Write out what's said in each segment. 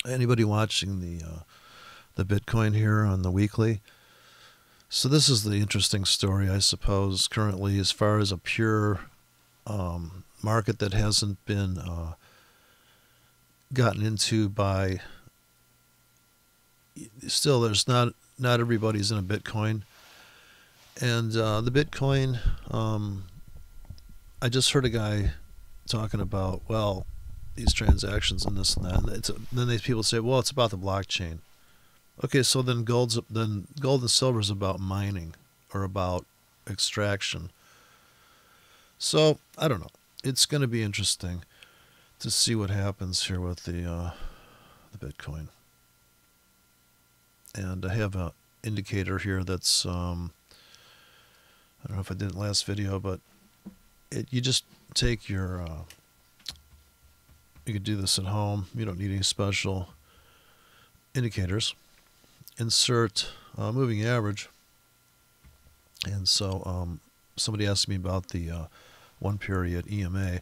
Anybody watching the Bitcoin here on the weekly? So this is the interesting story, I suppose, currently, as far as a pure market that hasn't been gotten into by. Still, there's not everybody's in a Bitcoin, and the Bitcoin. I just heard a guy talking about, well, these transactions and this and that. And then these people say, well, it's about the blockchain. Okay, so then gold and silver is about mining or about extraction. So I don't know. It's going to be interesting to see what happens here with the Bitcoin. And I have an indicator here that's I don't know if I did it last video, but you just take your you could do this at home. You don't need any special indicators. Insert moving average. And so somebody asked me about the 1 period EMA.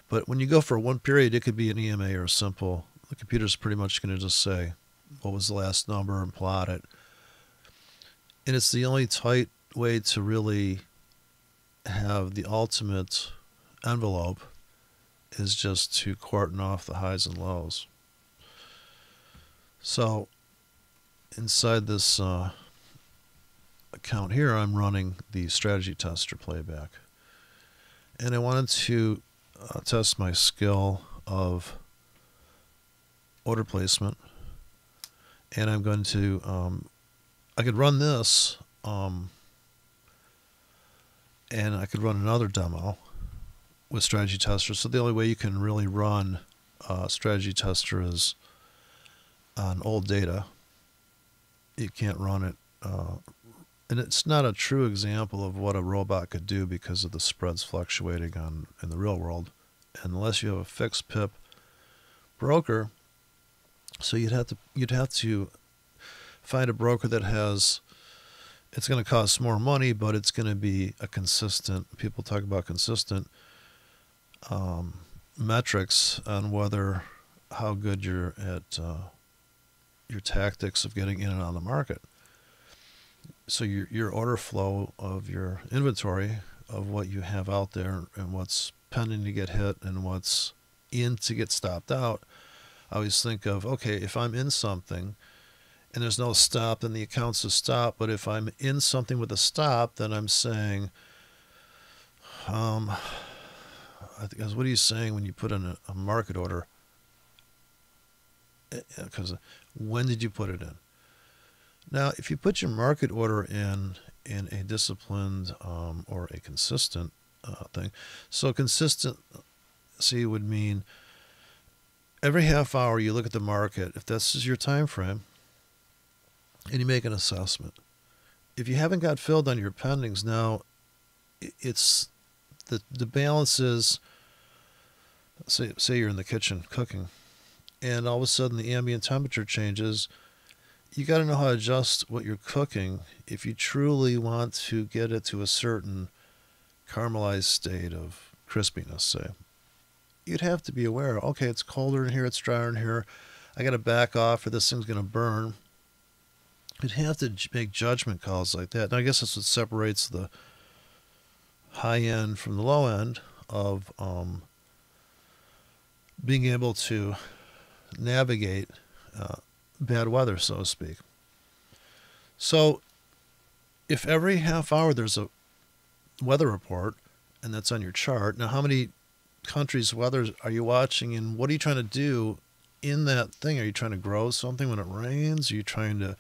But when you go for a 1 period, it could be an EMA or a simple. The computer's pretty much going to just say, what was the last number, and plot it. And it's the only tight way to really have the ultimate envelope is just to quarton off the highs and lows. So inside this account here, I'm running the strategy tester playback. And I wanted to test my skill of order placement. And I'm going to, I could run this, and I could run another demo with Strategy Tester. So the only way you can really run Strategy Tester is on old data. You can't run it, and it's not a true example of what a robot could do because of the spreads fluctuating in the real world, unless you have a fixed pip broker. So you'd have to find a broker that has. It's going to cost more money, but it's going to be a consistent. People talk about consistent metrics on how good you're at your tactics of getting in and out of the market. So your order flow of your inventory of what you have out there and what's pending to get hit and what's in to get stopped out. I always think of, okay, if I'm in something and there's no stop, then the account's a stop. But if I'm in something with a stop, then I'm saying, I think, what are you saying when you put in a market order? Because when did you put it in? Now, if you put your market order in a disciplined or a consistent thing, so consistency would mean every half hour you look at the market, if this is your time frame, and you make an assessment. If you haven't got filled on your pendings now, it's the balance is, say you're in the kitchen cooking, and all of a sudden the ambient temperature changes. You got to know how to adjust what you're cooking if you truly want to get it to a certain caramelized state of crispiness, say. You'd have to be aware, okay, it's colder in here, it's drier in here, I got to back off or this thing's going to burn. You'd have to make judgment calls like that. And I guess that's what separates the high end from the low end of being able to navigate bad weather, so to speak. So if every half hour there's a weather report, and that's on your chart, now how many countries' weather are you watching, and what are you trying to do in that thing? Are you trying to grow something when it rains? Are you trying to,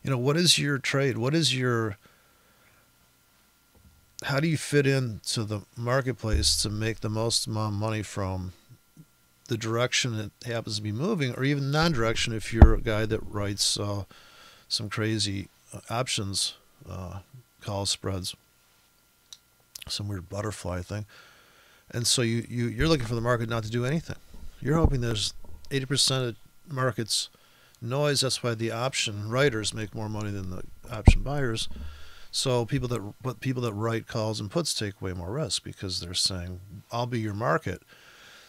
what is your trade? How do you fit into the marketplace to make the most amount of money from the direction it happens to be moving, or even non-direction if you're a guy that writes some crazy options call spreads, some weird butterfly thing. And so you're looking for the market not to do anything. You're hoping there's 80% of markets noise. That's why the option writers make more money than the option buyers. So people that write calls and puts take way more risk because they're saying, I'll be your market.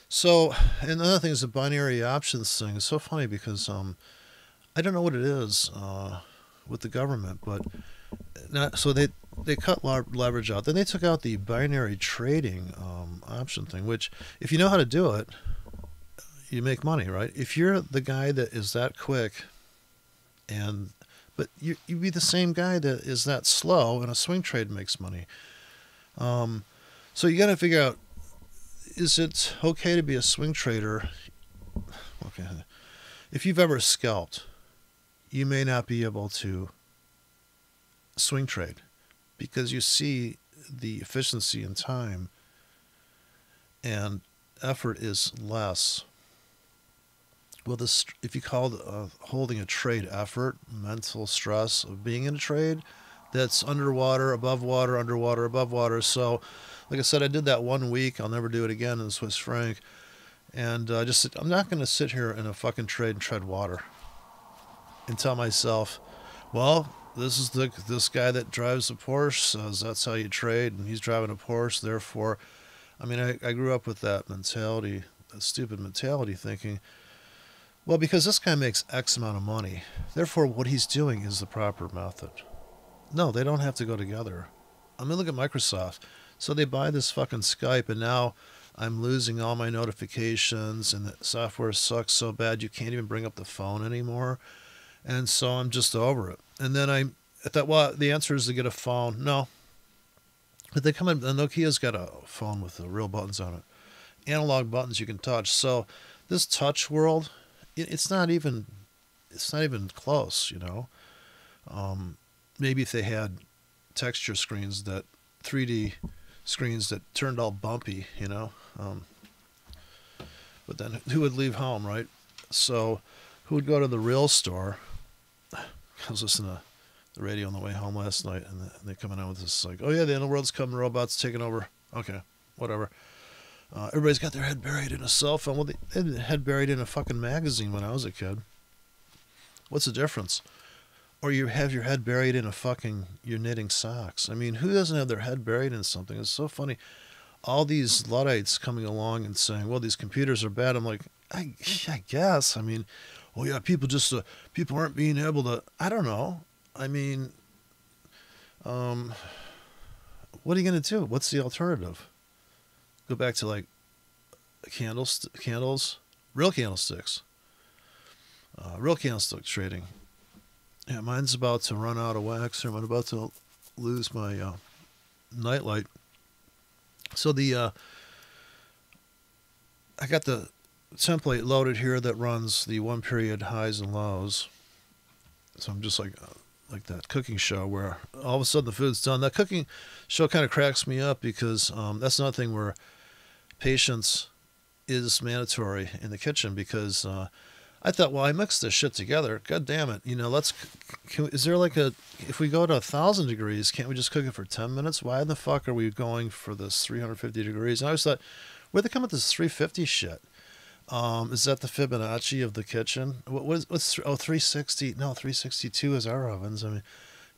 So, and another thing is the binary options thing. It's so funny because I don't know what it is with the government, but not so they cut leverage out. Then they took out the binary trading option thing, which if you know how to do it, you make money, right? If you're the guy that is that quick, and but you be the same guy that is that slow, and a swing trade makes money. Um, so you got to figure out, is it okay to be a swing trader? Okay, if you've ever scalped, you may not be able to swing trade because you see the efficiency in time and effort is less. Well, this, if you call holding a trade effort, mental stress of being in a trade, that's underwater, above water, underwater, above water. So, like I said, I did that 1 week. I'll never do it again in Swiss franc. And I'm not going to sit here in a fucking trade and tread water and tell myself, well, this guy that drives a Porsche says that's how you trade, and he's driving a Porsche. Therefore, I mean, I grew up with that mentality, that stupid mentality, thinking, well, because this guy makes X amount of money, therefore what he's doing is the proper method. No, they don't have to go together. I mean, look at Microsoft. So they buy this fucking Skype, and now I'm losing all my notifications, and the software sucks so bad you can't even bring up the phone anymore. And so I'm just over it. And then I thought, well, the answer is to get a phone. No. But they come in, the Nokia's got a phone with the real buttons on it. Analog buttons you can touch. So this touch world, it's not even close, you know. Maybe if they had texture screens, that 3D screens that turned all bumpy, you know. But then who would leave home, right? So who would go to the real store? I was listening to the radio on the way home last night, and they're coming out with this like, oh yeah, the end of the world's coming, robots taking over. Okay, whatever. Everybody's got their head buried in a cell phone. Well, they had their head buried in a fucking magazine when I was a kid. What's the difference? Or you have your head buried in you're knitting socks. I mean, who doesn't have their head buried in something? It's so funny. All these Luddites coming along and saying, well, these computers are bad. I'm like, I guess. I mean, oh yeah, people aren't being able to, I don't know. I mean, what are you going to do? What's the alternative? Go back to like candles, real candlesticks, real candlestick trading. Yeah, mine's about to run out of wax, or I'm about to lose my nightlight. So I got the template loaded here that runs the 1 period highs and lows. So I'm just like that cooking show where all of a sudden the food's done. That cooking show kind of cracks me up because that's another thing where patience is mandatory in the kitchen, because I thought, well, I mixed this shit together. God damn it. You know, is there like if we go to 1,000 degrees, can't we just cook it for 10 minutes? Why the fuck are we going for this 350 degrees? And I always thought, where'd they come with this 350 shit? Is that the Fibonacci of the kitchen? What's 360? No, 362 is our ovens. I mean,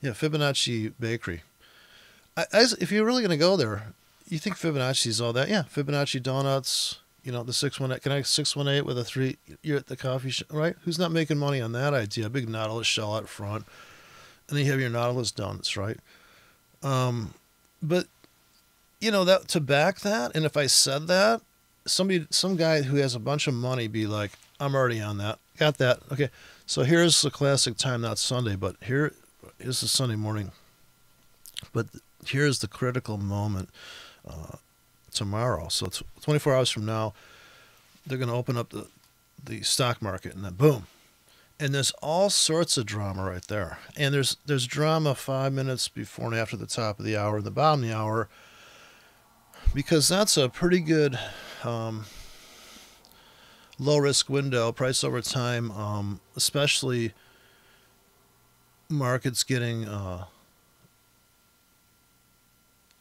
yeah, Fibonacci bakery. If you're really going to go there, you think Fibonacci's all that? Yeah, Fibonacci donuts. You know, the 618, can I 618 with a 3? You're at the coffee shop, right? Who's not making money on that idea? Big Nautilus shell out front. And then you have your Nautilus donuts, right? But, you know, that to back that, and if I said that, some guy who has a bunch of money be like, I'm already on that. Got that. Okay. So here's the classic time, not Sunday, but here's the Sunday morning. But here's the critical moment. Tomorrow, so 24 hours from now, they're going to open up the stock market, and then boom, and there's all sorts of drama right there. And there's drama 5 minutes before and after the top of the hour, the bottom of the hour, because that's a pretty good low risk window, price over time, especially markets getting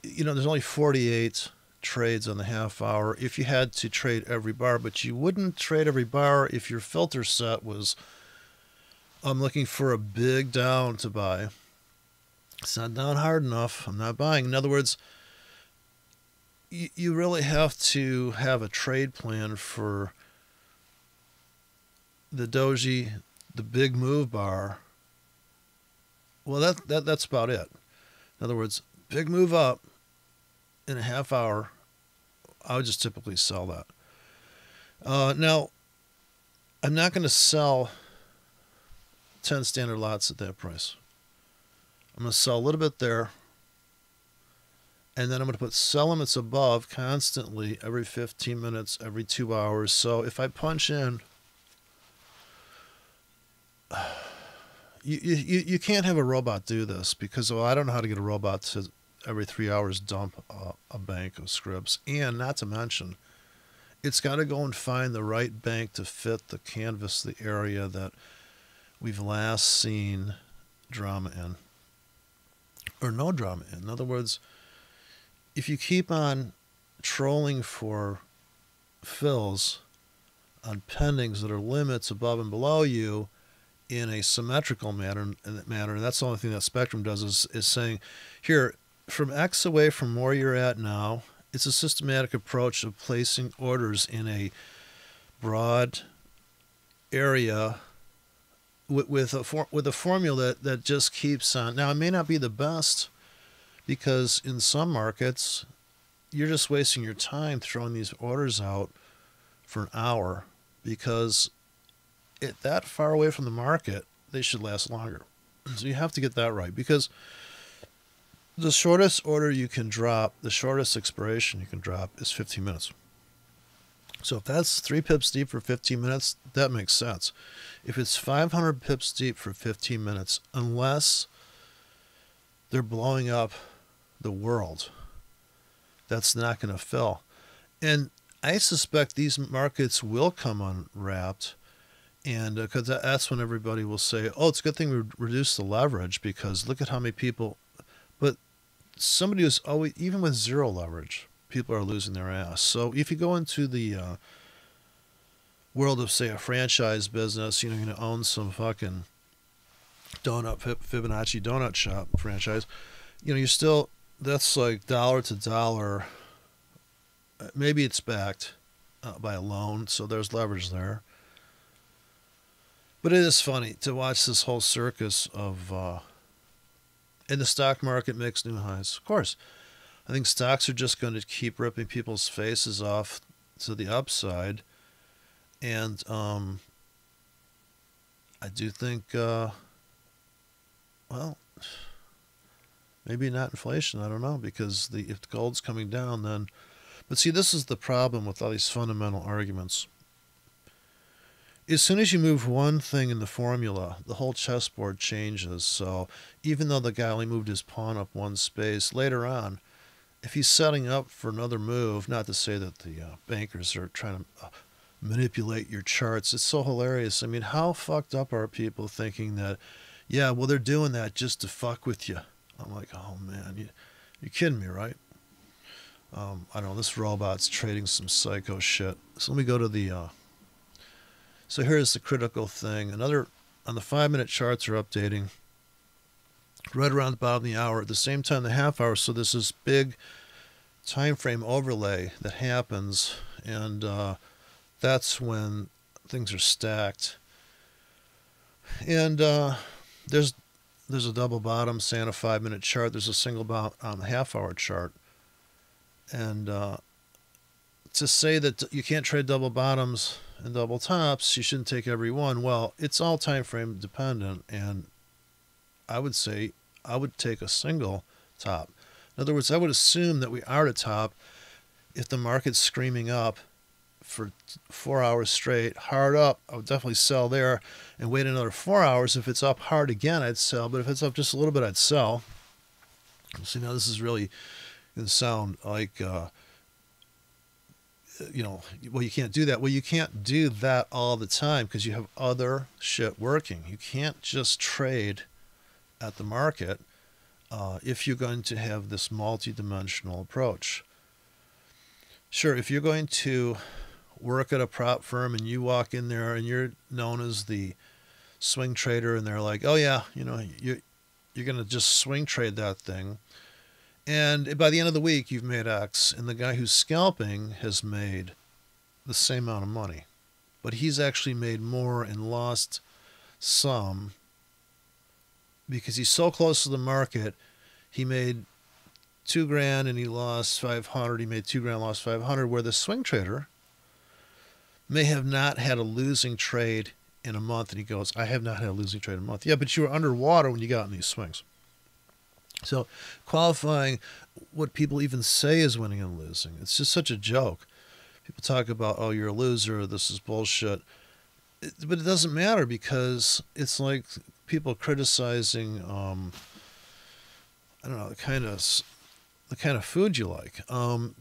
there's only 48 trades on the half hour if you had to trade every bar, but you wouldn't trade every bar if your filter set was, I'm looking for a big down to buy. It's not down hard enough, I'm not buying. In other words, you really have to have a trade plan for the doji, the big move bar. Well, that's about it. In other words, big move up in a half hour, I would just typically sell that. Now, I'm not going to sell 10 standard lots at that price. I'm going to sell a little bit there, and then I'm going to put sell limits above constantly every 15 minutes, every 2 hours. So if I punch in, you can't have a robot do this because, well, I don't know how to get a robot to every 3 hours dump a bank of scripts. And not to mention, it's got to go and find the right bank to fit the canvas, the area that we've last seen drama in, or no drama in. In other words, if you keep on trolling for fills on pendings that are limits above and below you in a symmetrical manner, and that's the only thing that Spectrum does is saying, here, from X away from where you're at now, it's a systematic approach of placing orders in a broad area with a formula that just keeps on. Now, it may not be the best because in some markets, you're just wasting your time throwing these orders out for an hour because that far away from the market, they should last longer. So you have to get that right because the shortest order you can drop, the shortest expiration you can drop is 15 minutes. So if that's 3 pips deep for 15 minutes, that makes sense. If it's 500 pips deep for 15 minutes, unless they're blowing up the world, that's not going to fill. And I suspect these markets will come unwrapped, and because that's when everybody will say, oh, it's a good thing we reduced the leverage because look at how many people. But somebody who's always, even with zero leverage, people are losing their ass. So if you go into the world of, say, a franchise business, you're going to own some fucking Fibonacci donut shop franchise, you're still, that's like dollar to dollar. Maybe it's backed by a loan, so there's leverage there. But it is funny to watch this whole circus of, and the stock market makes new highs. Of course, I think stocks are just going to keep ripping people's faces off to the upside. And I do think, well, maybe not inflation. I don't know, because if gold's coming down, then. But see, this is the problem with all these fundamental arguments. As soon as you move one thing in the formula, the whole chessboard changes. So even though the guy only moved his pawn up one space, later on, if he's setting up for another move, not to say that the bankers are trying to manipulate your charts, it's so hilarious. I mean, how fucked up are people thinking that, yeah, well, they're doing that just to fuck with you? I'm like, oh, man, you're kidding me, right? I don't know, this robot's trading some psycho shit. So let me go to the... So here's the critical thing. On the 5-minute charts are updating right around the bottom of the hour. At the same time, the half hour. So there's this big time frame overlay that happens, and that's when things are stacked. And there's a double bottom, say, on a 5-minute chart. There's a single bottom on the half-hour chart. And to say that you can't trade double bottoms and double tops, you shouldn't take every one. Well, it's all time frame dependent, and I would say I would take a single top. In other words, I would assume that we are at a top if the market's screaming up for 4 hours straight, hard up. I would definitely sell there and wait another 4 hours. If it's up hard again, I'd sell, but if it's up just a little bit, I'd sell. See, now this is really going to sound like well, you can't do that. Well, you can't do that all the time because you have other shit working. You can't just trade at the market if you're going to have this multi-dimensional approach. Sure, if you're going to work at a prop firm and you walk in there and you're known as the swing trader and they're like, oh yeah, you're going to just swing trade that thing. And by the end of the week, you've made X, and the guy who's scalping has made the same amount of money. But he's actually made more and lost some because he's so close to the market. He made $2,000 and he lost 500. He made $2,000, lost 500. Where the swing trader may have not had a losing trade in a month, and he goes, "I have not had a losing trade in a month." Yeah, but you were underwater when you got in these swings. So qualifying what people even say is winning and losing, it's just such a joke. People talk about, "Oh, you're a loser. This is bullshit." But it doesn't matter because it's like people criticizing, I don't know, the kind of food you like.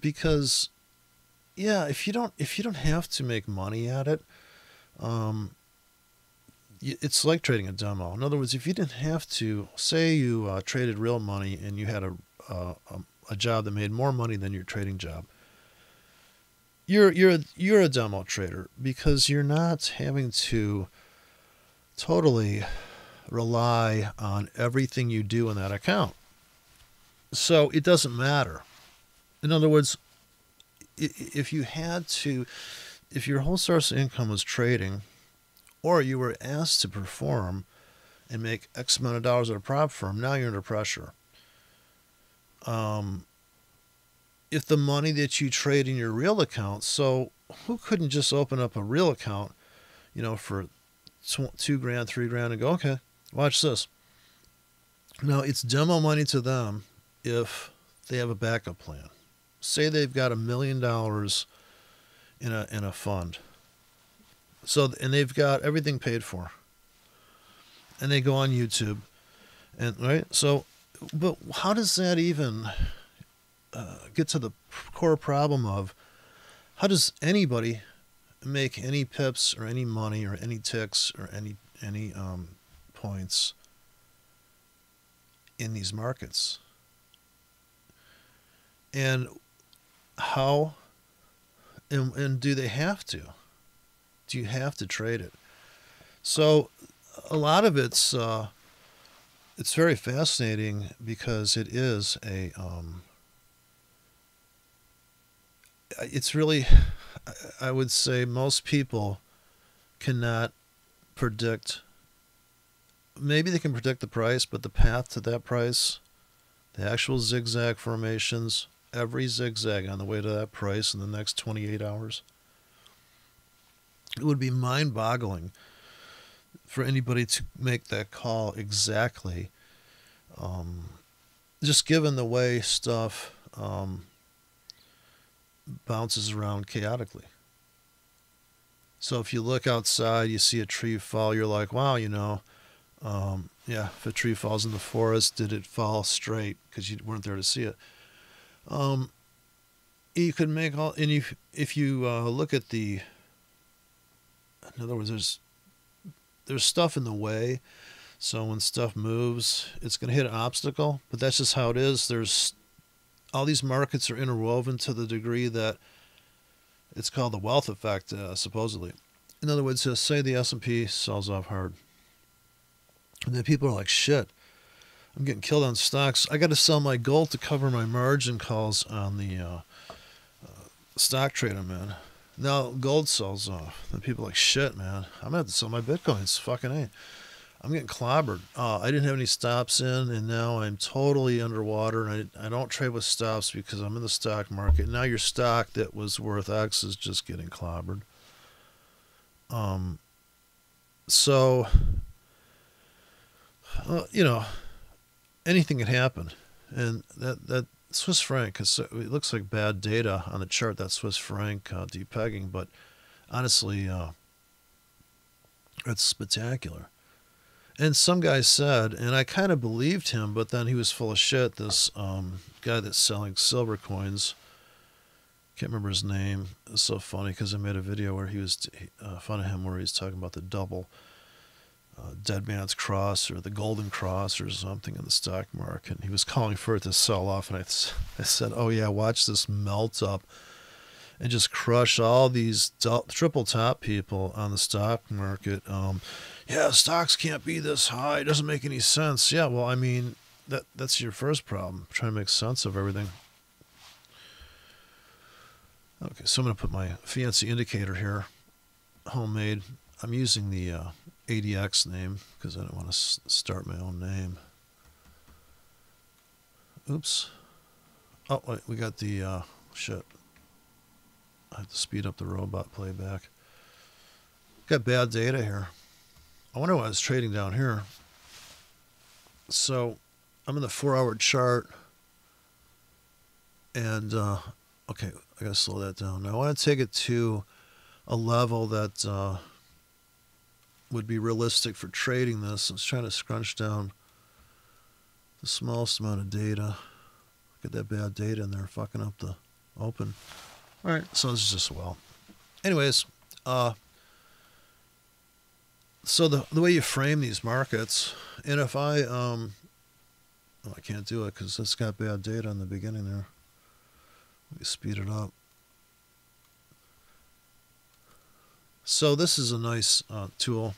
Because yeah, if you don't have to make money at it, um, it's like trading a demo. In other words, if you didn't have to, say you traded real money and you had a job that made more money than your trading job, you're a demo trader because you're not having to totally rely on everything you do in that account. So it doesn't matter. In other words, if you had to, if your whole source of income was trading, or you were asked to perform and make X amount of dollars at a prop firm, now you're under pressure. If the money that you trade in your real account, so who couldn't just open up a real account, for $2,000, $3,000 and go, okay, watch this. Now it's demo money to them if they have a backup plan. Say they've got $1 million in a fund. So, and they've got everything paid for. And they go on YouTube. And right? So, but how does that even get to the core problem of how does anybody make any pips or any money or any ticks or any points in these markets? And how and do they have to? Do you have to trade it? So a lot of it's very fascinating because it is it's really, I would say most people cannot predict. Maybe they can predict the price, but the path to that price, the actual zigzag formations, every zigzag on the way to that price in the next 28 hours, it would be mind-boggling for anybody to make that call exactly, just given the way stuff bounces around chaotically. So if you look outside, you see a tree fall, you're like, wow, yeah, if a tree falls in the forest, did it fall straight because you weren't there to see it? You could make all, and if you look at the, in other words, there's stuff in the way. So when stuff moves, it's going to hit an obstacle, but that's just how it is. There's all these markets are interwoven to the degree that it's called the wealth effect, supposedly. In other words, say the S&P sells off hard. And then people are like, shit, I'm getting killed on stocks. I got to sell my gold to cover my margin calls on the stock trade I'm in. Now gold sells off. Then people are like, shit, man, I'm going to have to sell my Bitcoins. Fucking A. I'm getting clobbered. I didn't have any stops in, and now I'm totally underwater. And I don't trade with stops because I'm in the stock market. Now your stock that was worth X is just getting clobbered. So, anything can happen. And that Swiss franc, because it looks like bad data on the chart, that Swiss franc depegging, but honestly, it's spectacular. And some guy said, and I kind of believed him, but then he was full of shit. This guy that's selling silver coins, can't remember his name. It's so funny because I made a video where he was fun of him, where he's talking about the double dead man's cross or the golden cross or something in the stock market. And he was calling for it to sell off, and I said, oh yeah, watch this melt up and just crush all these triple top people on the stock market. Yeah, stocks can't be this high. It doesn't make any sense. Yeah, well, I mean, that's your first problem, trying to make sense of everything. Okay, so I'm going to put my fancy indicator here, homemade. I'm using the ADX name because I don't want to start my own name. Oops. Oh, wait, we got the, shit. I have to speed up the robot playback. Got bad data here. I wonder why I was trading down here. So I'm in the 4-hour chart. And, okay, I got to slow that down. Now I want to take it to a level that would be realistic for trading this. I was trying to scrunch down the smallest amount of data. Get that bad data in there, fucking up the open. All right, so this is just well. Anyways, so the way you frame these markets, and if I I can't do it because it's got bad data in the beginning there. Let me speed it up. So this is a nice tool.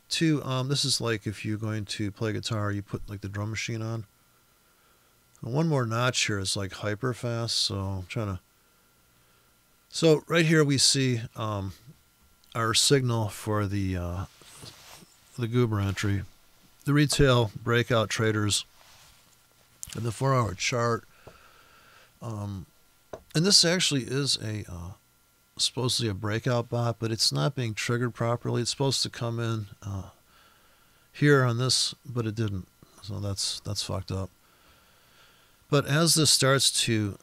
This is like if you're going to play guitar, you put like the drum machine on. And one more notch here is like hyper fast. So I'm trying to. So right here we see our signal for the Goober entry, the retail breakout traders, and the 4-hour chart. And this actually is a supposedly a breakout bot, but it's not being triggered properly. It's supposed to come in here on this, but it didn't. So that's fucked up. But as this starts to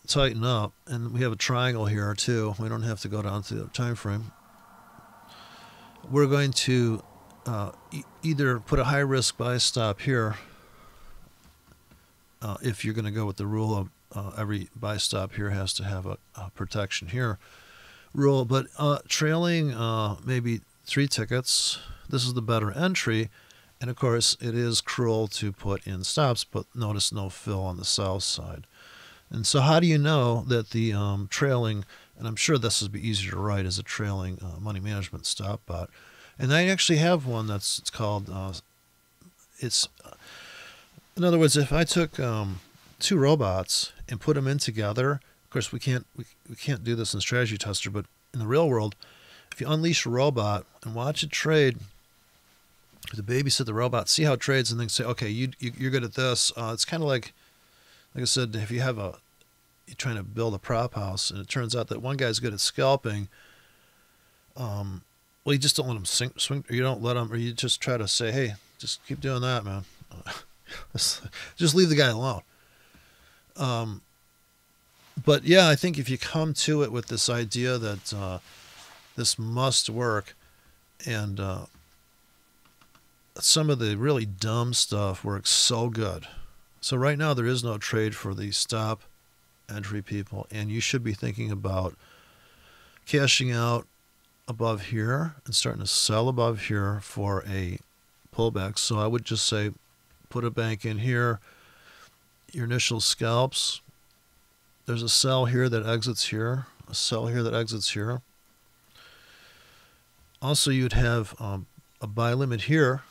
tighten up, and we have a triangle here too, we don't have to go down to the time frame. We're going to either put a high risk buy stop here if you're going to go with the rule of every buy stop here has to have a protection here rule, but trailing maybe 3 tickets, this is the better entry. And of course it is cruel to put in stops, but notice no fill on the south side. And so how do you know that the trailing, and I'm sure this would be easier to write as a trailing money management stop bot. And I actually have one that's called, in other words, if I took 2 robots and put them in together, of course we can't do this in Strategy Tester, but in the real world, if you unleash a robot and watch it trade, to babysit the robot, see how it trades, and then say, okay, you're good at this. It's kind of like I said, if you have you're trying to build a prop house, and it turns out that one guy's good at scalping, well, you just don't let him swing, or you don't let him, or you just try to say, hey, just keep doing that, man. Just leave the guy alone. But yeah, I think if you come to it with this idea that this must work, and some of the really dumb stuff works so good. So right now there is no trade for the stop entry people, and you should be thinking about cashing out above here and starting to sell above here for a pullback. So I would just say put a bank in here, your initial scalps. There's a sell here that exits here, a sell here that exits here. Also, you'd have a buy limit here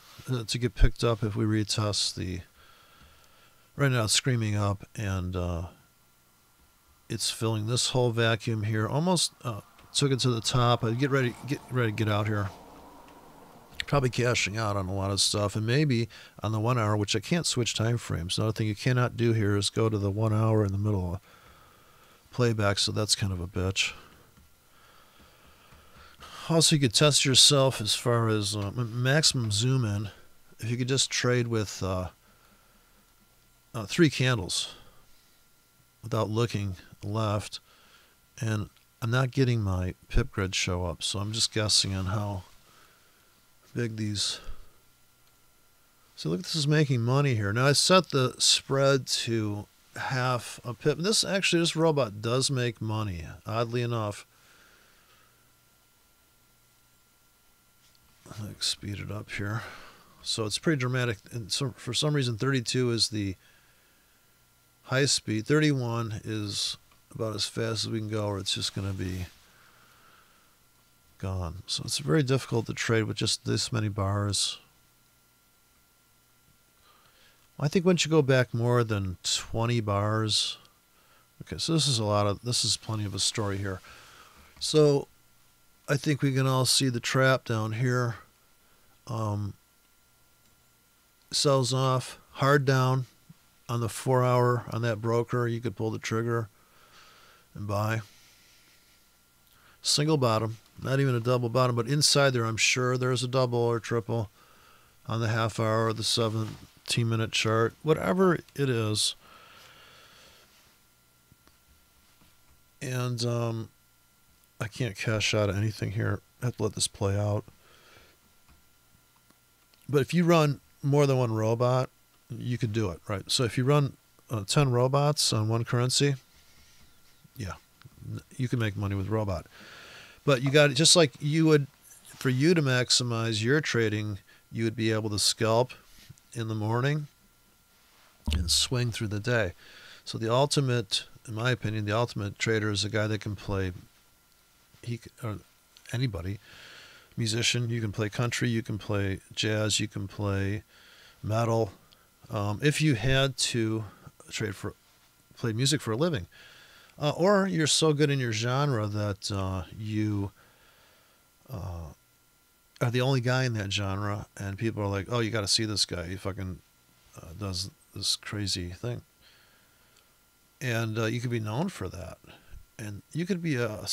to get picked up if we retest the. Right now it's screaming up, and it's filling this whole vacuum here. Almost took it to the top. I'd get ready to get out here. Probably cashing out on a lot of stuff, and maybe on the 1 hour, which I can't switch time frames. Another thing you cannot do here is go to the 1 hour in the middle of playback, so that's kind of a bitch. Also, you could test yourself as far as maximum zoom in. If you could just trade with 3 candles without looking left, and I'm not getting my pip grid show up, so I'm just guessing on how big these. So look, this is making money here. Now I set the spread to half a pip. This robot does make money, oddly enough. Let's speed it up here. So it's pretty dramatic, and so for some reason 32 is the high speed. 31 is about as fast as we can go, or it's just going to be gone. So it's very difficult to trade with just this many bars. I think once you go back more than 20 bars, okay, so this is plenty of a story here. So I think we can all see the trap down here. Sells off, hard down on the 4 hour on that broker. You could pull the trigger and buy. Single bottom, not even a double bottom, but inside there I'm sure there's a double or triple on the half hour, the 17-minute chart, whatever it is. And I can't cash out of anything here. I have to let this play out. But if you run more than one robot, you could do it, right? So if you run 10 robots on one currency, yeah, you can make money with robot. But you got, just like you would, for you to maximize your trading, you would be able to scalp in the morning and swing through the day. So the ultimate, in my opinion, the ultimate trader is a guy that can play, or anybody, musician, you can play country, you can play jazz, you can play metal. If you had to play music for a living, or you're so good in your genre that you are the only guy in that genre, and people are like, "Oh, you got to see this guy. He fucking does this crazy thing," and you could be known for that, and you could be a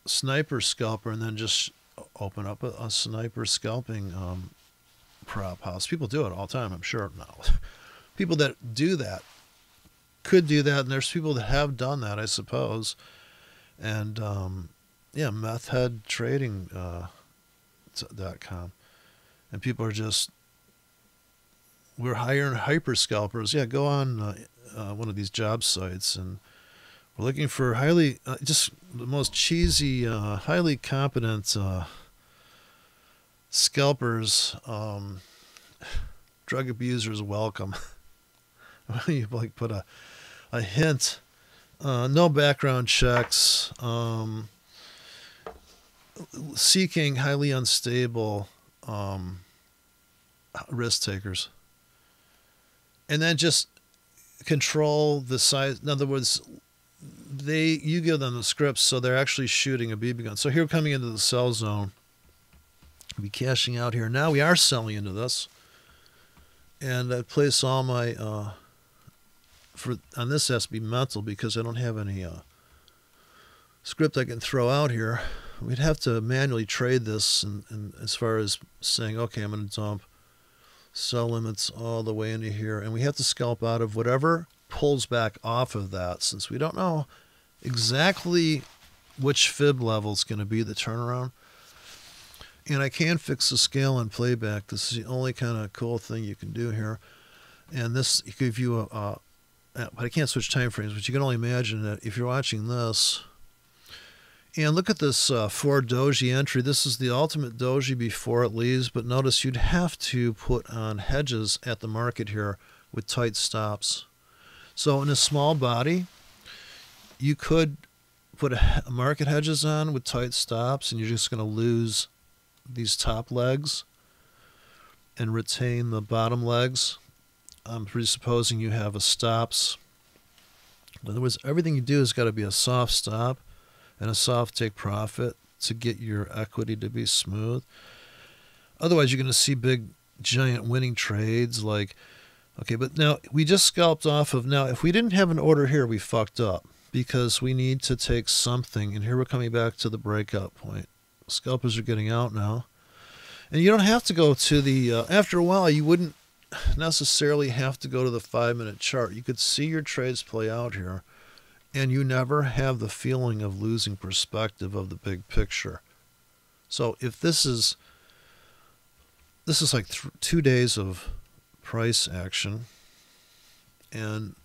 sniper scalper, and then just open up a sniper scalping prop house. People do it all the time, I'm sure. No, people that do that could do that, and there's people that have done that, I suppose. And yeah, methheadtrading.com, and people are just, we're hiring hyper scalpers. Yeah, go on one of these job sites, and we're looking for highly just the most cheesy, highly competent scalpers. Drug abusers welcome. You like put a hint. No background checks. Seeking highly unstable risk takers. And then just control the size. In other words, you give them the scripts, so they're actually shooting a BB gun. So here, coming into the sell zone, we'll be cashing out here. Now we are selling into this. And I place all my on this has to be mental because I don't have any script I can throw out here. We'd have to manually trade this, and as far as saying, okay, I'm going to dump sell limits all the way into here, and we have to scalp out of whatever pulls back off of that, since we don't know exactly which fib level is going to be the turnaround. And I can fix the scale and playback. This is the only kind of cool thing you can do here. And this give you but I can't switch time frames, but you can only imagine that if you're watching this. And look at this 4 doji entry. This is the ultimate doji before it leaves, but notice you'd have to put on hedges at the market here with tight stops. So in a small body, you could put a market hedges on with tight stops, and you're just going to lose these top legs and retain the bottom legs. I'm presupposing you have a stops. In other words, everything you do has got to be a soft stop and a soft take profit to get your equity to be smooth. Otherwise, you're going to see big, giant winning trades like, okay, but now we just scalped off of, now if we didn't have an order here, we fucked up because we need to take something, and here we're coming back to the breakout point. Scalpers are getting out now. And you don't have to go to the, after a while, you wouldn't necessarily have to go to the 5-minute chart. You could see your trades play out here, and you never have the feeling of losing perspective of the big picture. So if this is like 2 days of price action, and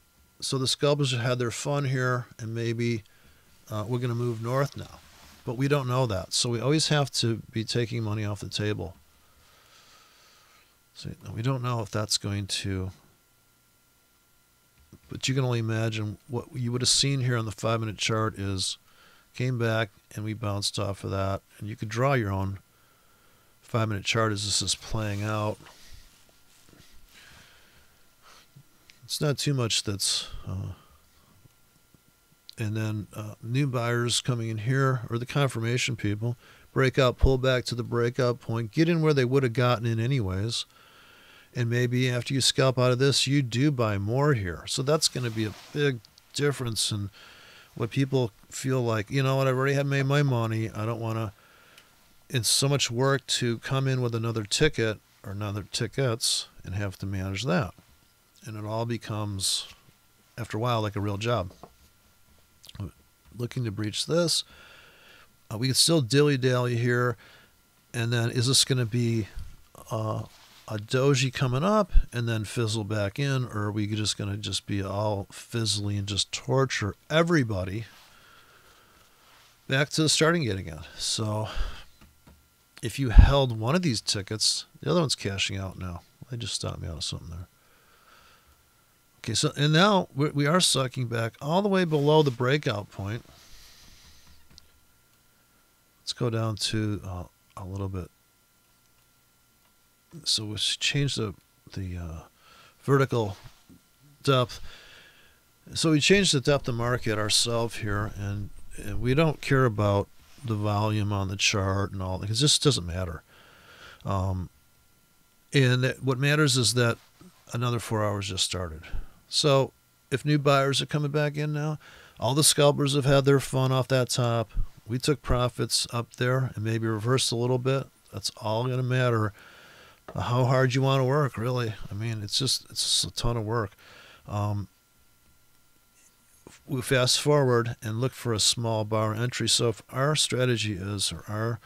so the scalpers have had their fun here, and maybe we're going to move north now. But we don't know that. So we always have to be taking money off the table. So we don't know if that's going to, but you can only imagine what you would have seen here on the 5-minute chart is came back and we bounced off of that. And you could draw your own 5-minute chart as this is playing out. It's not too much that's, and then new buyers coming in here, or the confirmation people, breakout, pull back to the breakout point, get in where they would have gotten in anyways. And maybe after you scalp out of this, you do buy more here. So that's going to be a big difference in what people feel like, you know what, I've already have made my money. I don't want to, it's so much work to come in with another ticket or another tickets and have to manage that. And it all becomes, after a while, like a real job. Looking to breach this. We can still dilly-dally here. And then is this going to be a doji coming up and then fizzle back in, or are we just going to just be all fizzly and just torture everybody back to the starting gate again? So if you held one of these tickets, the other one's cashing out now. They just stopped me out of something there. Okay, so and now we are sucking back all the way below the breakout point. Let's go down to a little bit. So we change the vertical depth. So we changed the depth of market ourselves here, and we don't care about the volume on the chart and all, because this doesn't matter. And what matters is that another 4 hours just started. So if new buyers are coming back in now, all the scalpers have had their fun off that top. We took profits up there and maybe reversed a little bit. That's all going to matter. How hard you want to work, really. I mean, it's just a ton of work. We fast forward and look for a small bar entry. So if our strategy is, or our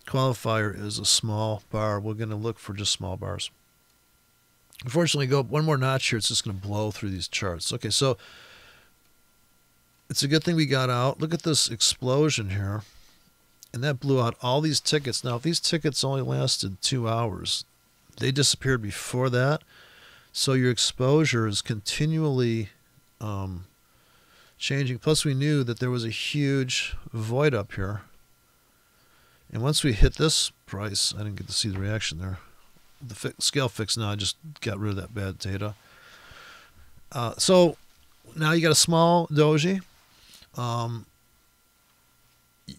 qualifier is a small bar, we're going to look for just small bars. Unfortunately, go up one more notch here, it's just going to blow through these charts. Okay, so it's a good thing we got out. Look at this explosion here. And that blew out all these tickets. Now, if these tickets only lasted 2 hours, they disappeared before that. So your exposure is continually changing. Plus, we knew that there was a huge void up here. And once we hit this price, I didn't get to see the reaction there. The scale fix now, I just got rid of that bad data. So now you got a small doji.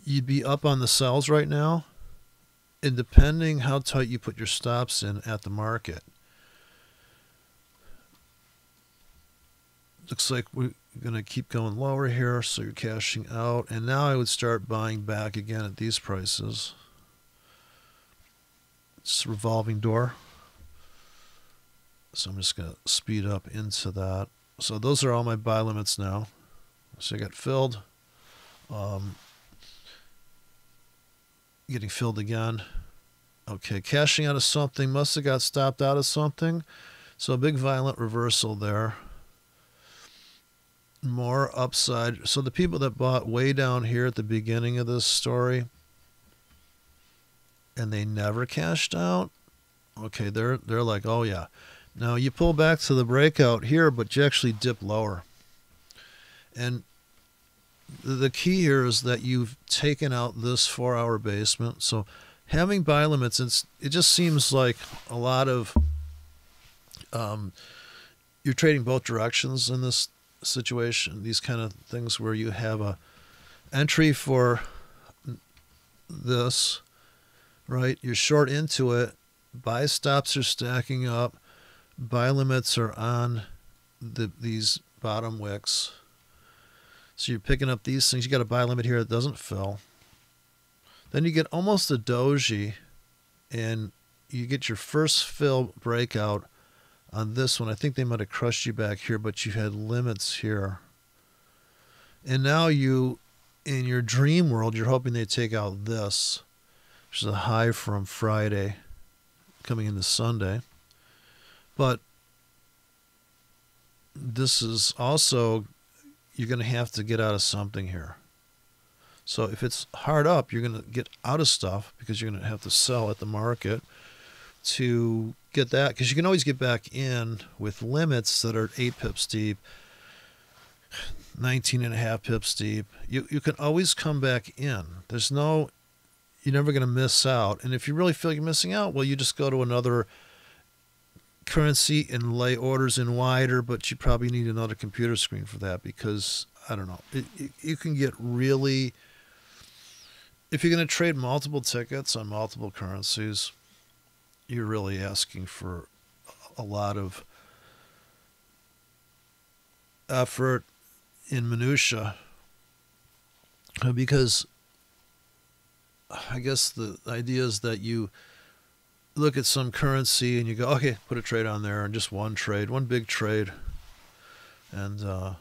You'd be up on the sells right now, and depending how tight you put your stops in at the market, looks like we're going to keep going lower here, so you're cashing out. And now I would start buying back again at these prices. It's a revolving door, so I'm just going to speed up into that. So those are all my buy limits now. So I got filled. Getting filled again. Okay, cashing out of something. Must have got stopped out of something. So a big violent reversal there. More upside. So the people that bought way down here at the beginning of this story, and they never cashed out, okay, they're like, oh yeah. Now you pull back to the breakout here, but you actually dip lower. And the key here is that you've taken out this 4 hour basement. So having buy limits, it just seems like a lot of you're trading both directions in this situation. These kind of things where you have a entry for this, right? You're short into it. Buy stops are stacking up. Buy limits are on these bottom wicks. So you're picking up these things. You got a buy limit here that doesn't fill. Then you get almost a doji, and you get your first fill breakout on this one. I think they might have crushed you back here, but you had limits here. And now you, in your dream world, you're hoping they take out this, which is a high from Friday coming into Sunday. But this is also, you're going to have to get out of something here. So if it's hard up, you're going to get out of stuff because you're going to have to sell at the market to get that, because you can always get back in with limits that are 8 pips deep, 19.5 pips deep. You can always come back in. There's no, you're never going to miss out. And if you really feel you're missing out, well, you just go to another currency and lay orders in wider, but you probably need another computer screen for that because, I don't know, you can get really, if you're going to trade multiple tickets on multiple currencies, you're really asking for a lot of effort in minutia, because I guess the idea is that you look at some currency and you go, okay, put a trade on there, and just one trade, one big trade, and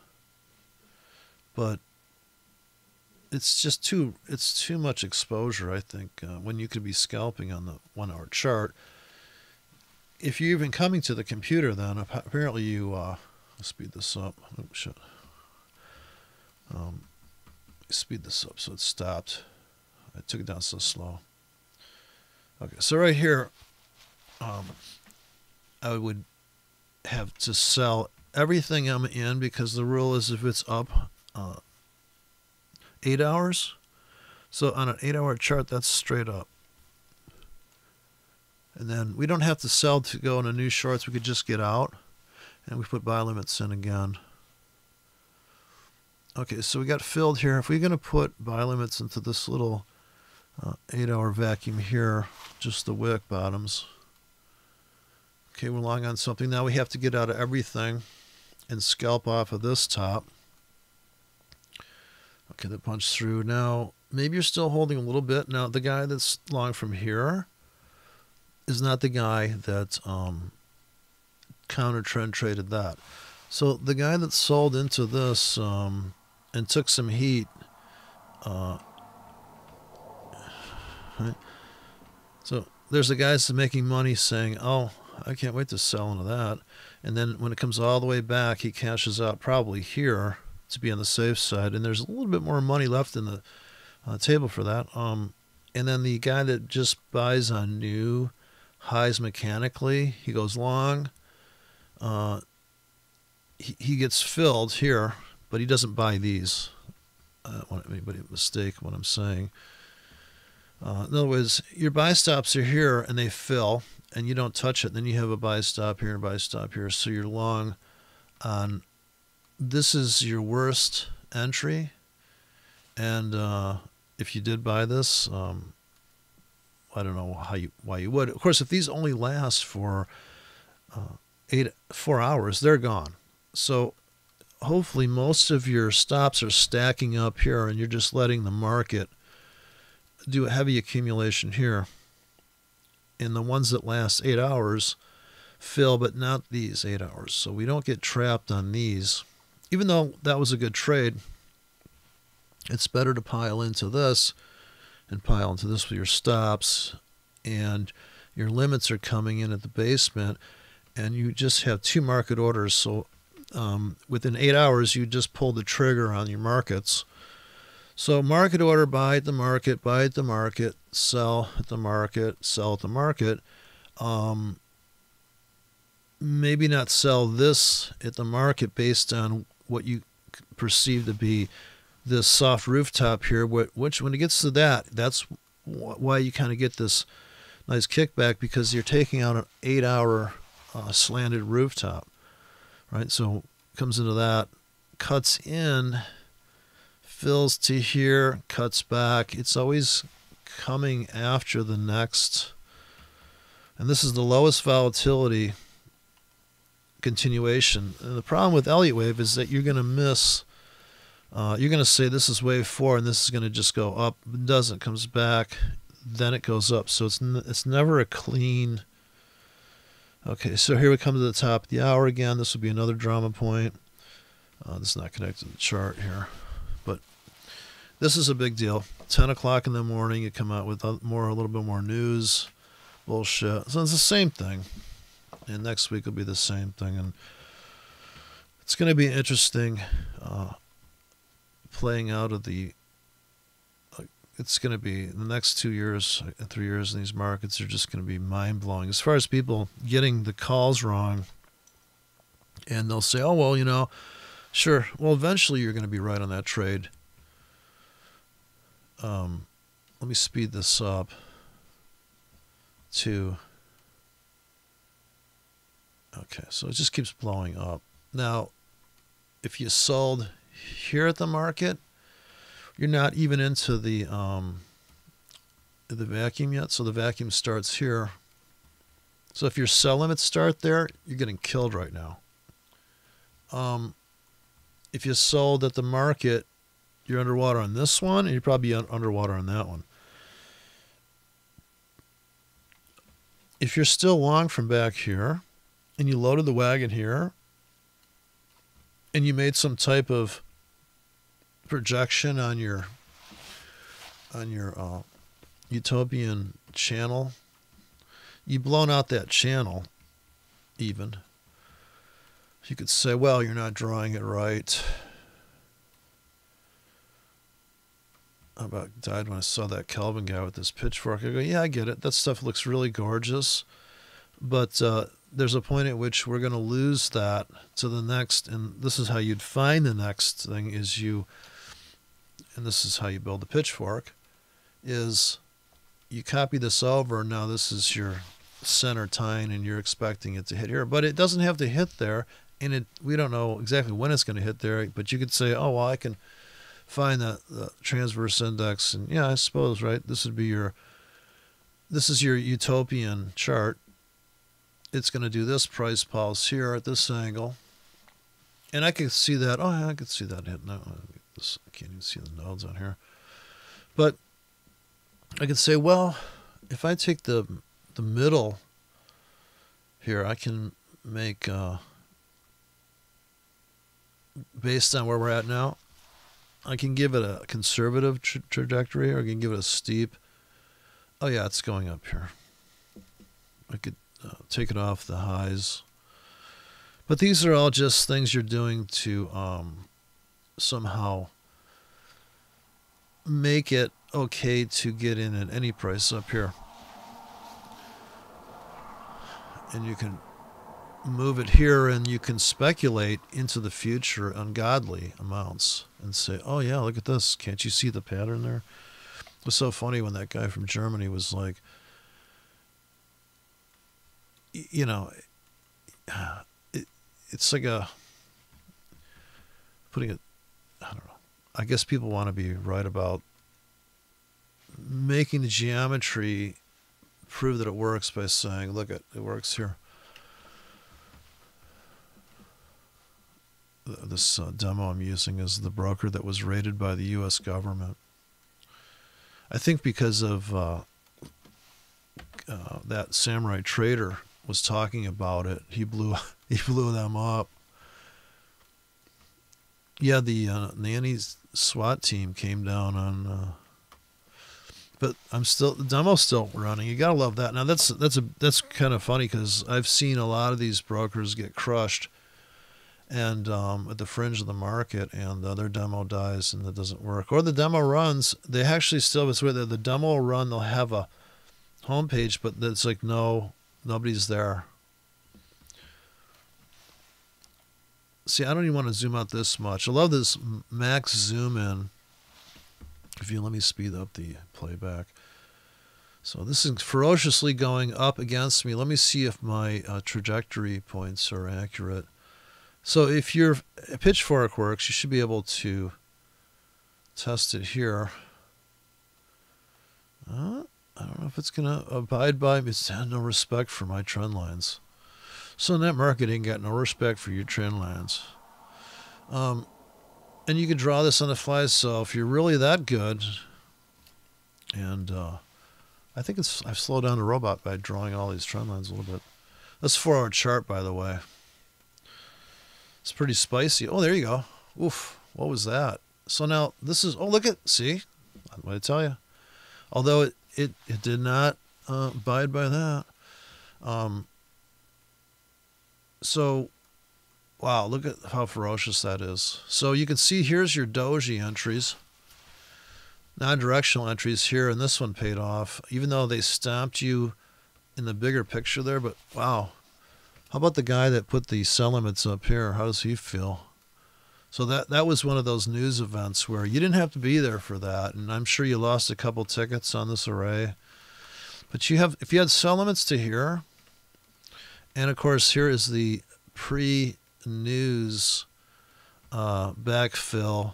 but it's too much exposure, I think, when you could be scalping on the 1 hour chart. If you're even coming to the computer, then apparently you I'll speed this up. Oh shit. Speed this up so it stopped. I took it down so slow. Okay, so right here, I would have to sell everything I'm in, because the rule is if it's up 8 hours, so on an 8 hour chart, that's straight up. And then we don't have to sell to go into new shorts. We could just get out, and we put buy limits in again. Okay, so we got filled here. If we're going to put buy limits into this little 8 hour vacuum here, just the wick bottoms. Okay, we're long on something. Now we have to get out of everything and scalp off of this top. Okay, that punched through. Now, maybe you're still holding a little bit. Now, the guy that's long from here is not the guy that counter trend traded that. So the guy that sold into this and took some heat, right? So there's the guys making money saying, oh, I can't wait to sell into that. And then when it comes all the way back, he cashes out probably here to be on the safe side. And there's a little bit more money left in the table for that. And then the guy that just buys on new highs mechanically, he goes long. He gets filled here, but he doesn't buy these. I don't want anybody to mistake what I'm saying. In other words, your buy stops are here and they fill, and you don't touch it. Then you have a buy stop here and a buy stop here. So you're long on, this is your worst entry. And if you did buy this, I don't know why you would. Of course, if these only last for 4 hours, they're gone. So hopefully most of your stops are stacking up here, and you're just letting the market do a heavy accumulation here. And the ones that last 8 hours fill, but not these 8 hours. So we don't get trapped on these. Even though that was a good trade, it's better to pile into this and pile into this with your stops, and your limits are coming in at the basement, and you just have 2 market orders. So within 8 hours, you just pull the trigger on your markets. So market order, buy at the market, sell at the market, sell at the market. Maybe not sell this at the market based on what you perceive to be this soft rooftop here, which when it gets to that, that's why you kind of get this nice kickback, because you're taking out an 8 hour slanted rooftop, right? So comes into that, cuts in, fills to here, cuts back. It's always coming after the next, and this is the lowest volatility continuation. And the problem with Elliott wave is that you're going to miss. You're going to say this is wave 4 and this is going to just go up. It doesn't. It comes back, then it goes up. So it's never a clean. Okay, so here we come to the top of the hour again. This will be another drama point. This is not connected to the chart here, but this is a big deal. 10 o'clock in the morning, you come out with a little bit more news, bullshit. So it's the same thing, and next week will be the same thing, and it's going to be interesting. Playing out of the, it's going to be the next 2 years, 3 years in these markets are just going to be mind-blowing as far as people getting the calls wrong. And they'll say, oh, well, you know, sure, well, eventually you're going to be right on that trade. Let me speed this up to Okay, so it just keeps blowing up. Now, if you sold here at the market, you're not even into the vacuum yet. So the vacuum starts here. So if your sell limits start there, you're getting killed right now. If you sold at the market, you're underwater on this one, and you're probably underwater on that one. If you're still long from back here, and you loaded the wagon here, and you made some type of projection on your utopian channel, you've blown out that channel even. You could say, well, you're not drawing it right. I about died when I saw that Kelvin guy with this pitchfork. I go, yeah, I get it. That stuff looks really gorgeous. But there's a point at which we're going to lose that to the next. And this is how you'd find the next thing is and this is how you build the pitchfork, is you copy this over. Now this is your center tine, and you're expecting it to hit here. But it doesn't have to hit there. And we don't know exactly when it's going to hit there, but you could say, oh, well, I can find the transverse index, and yeah, I suppose, right? This is your utopian chart. It's going to do this price pulse here at this angle, and I could see that. Oh, yeah, I could see that hitting. I can't even see the nodes on here, but I could say, well, if I take the middle here, I can make based on where we're at now, I can give it a conservative trajectory, or I can give it a steep. Oh yeah, it's going up here. I could take it off the highs. But these are all just things you're doing to somehow make it okay to get in at any price up here. And you can move it here, and you can speculate into the future ungodly amounts and say, oh yeah, look at this. Can't you see the pattern there? It was so funny when that guy from Germany was like, you know, it's like putting it, I don't know. I guess people want to be right about making the geometry prove that it works by saying, look, it works here. This demo I'm using is the broker that was rated by the U.S. government. I think because of that samurai trader was talking about it, he blew them up. Yeah, the nanny SWAT team came down on, but the demo's still running. You gotta love that. Now that's kind of funny, because I've seen a lot of these brokers get crushed, and at the fringe of the market, and their demo dies and it doesn't work, or the demo runs. They actually still, it's where the demo will run. They'll have a homepage, but it's like nobody's there. See, I don't even want to zoom out this much. I love this max zoom in. If you let me speed up the playback. So this is ferociously going up against me. Let me see if my trajectory points are accurate. So if your pitchfork works, you should be able to test it here. I don't know if it's going to abide by me. It's had no respect for my trend lines. So net marketing got no respect for your trend lines. And you can draw this on the fly. So if you're really that good, and I think I've slowed down the robot by drawing all these trend lines a little bit. That's a 4-hour chart, by the way. It's pretty spicy. Oh, there you go. Oof. What was that? So now this is, oh, look at, see? What did I tell you? Although it did not abide by that. So, wow, look at how ferocious that is. So you can see here's your doji entries. Non-directional entries here, and this one paid off, even though they stopped you in the bigger picture there. But wow. How about the guy that put the sell limits up here? How does he feel? So that was one of those news events where you didn't have to be there for that, and I'm sure you lost a couple tickets on this array. But if you had sell limits to here, And of course, here is the pre-news backfill.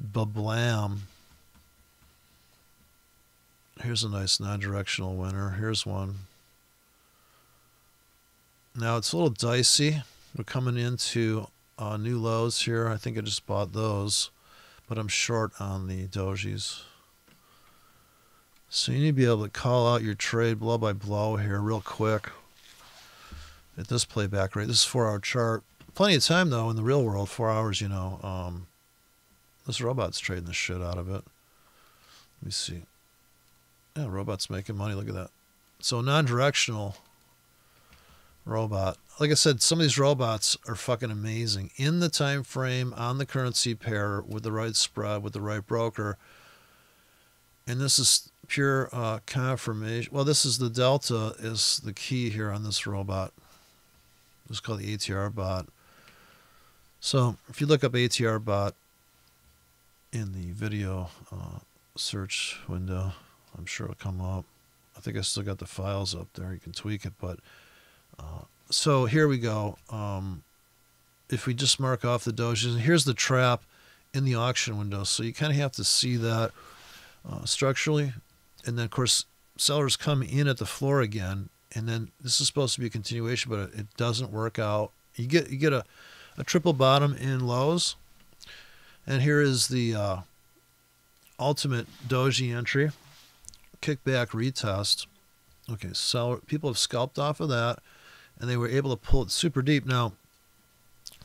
Bablam. Here's a nice non-directional winner. Here's one. Now it's a little dicey. We're coming into new lows here. I think I just bought those, but I'm short on the dojis. So you need to be able to call out your trade blow by blow here real quick at this playback rate. This is 4-hour chart. Plenty of time though in the real world. 4 hours, you know. This robot's trading the shit out of it. Let me see. Yeah, robot's making money. Look at that. So non-directional robot. Like I said, some of these robots are fucking amazing. In the time frame, on the currency pair, with the right spread, with the right broker. And this is pure confirmation. Well, this is the delta is the key here on this robot. It's called the ATR bot. So if you look up ATR bot in the video search window, I'm sure it'll come up. I think I still got the files up there. You can tweak it, but so here we go. If we just mark off the dojis, and here's the trap in the auction window. So you kind of have to see that structurally, and then of course sellers come in at the floor again, and then this is supposed to be a continuation, but it doesn't work out. You get a triple bottom in lows, and here is the ultimate doji entry. Kickback retest. Okay, so people have scalped off of that, and they were able to pull it super deep. Now,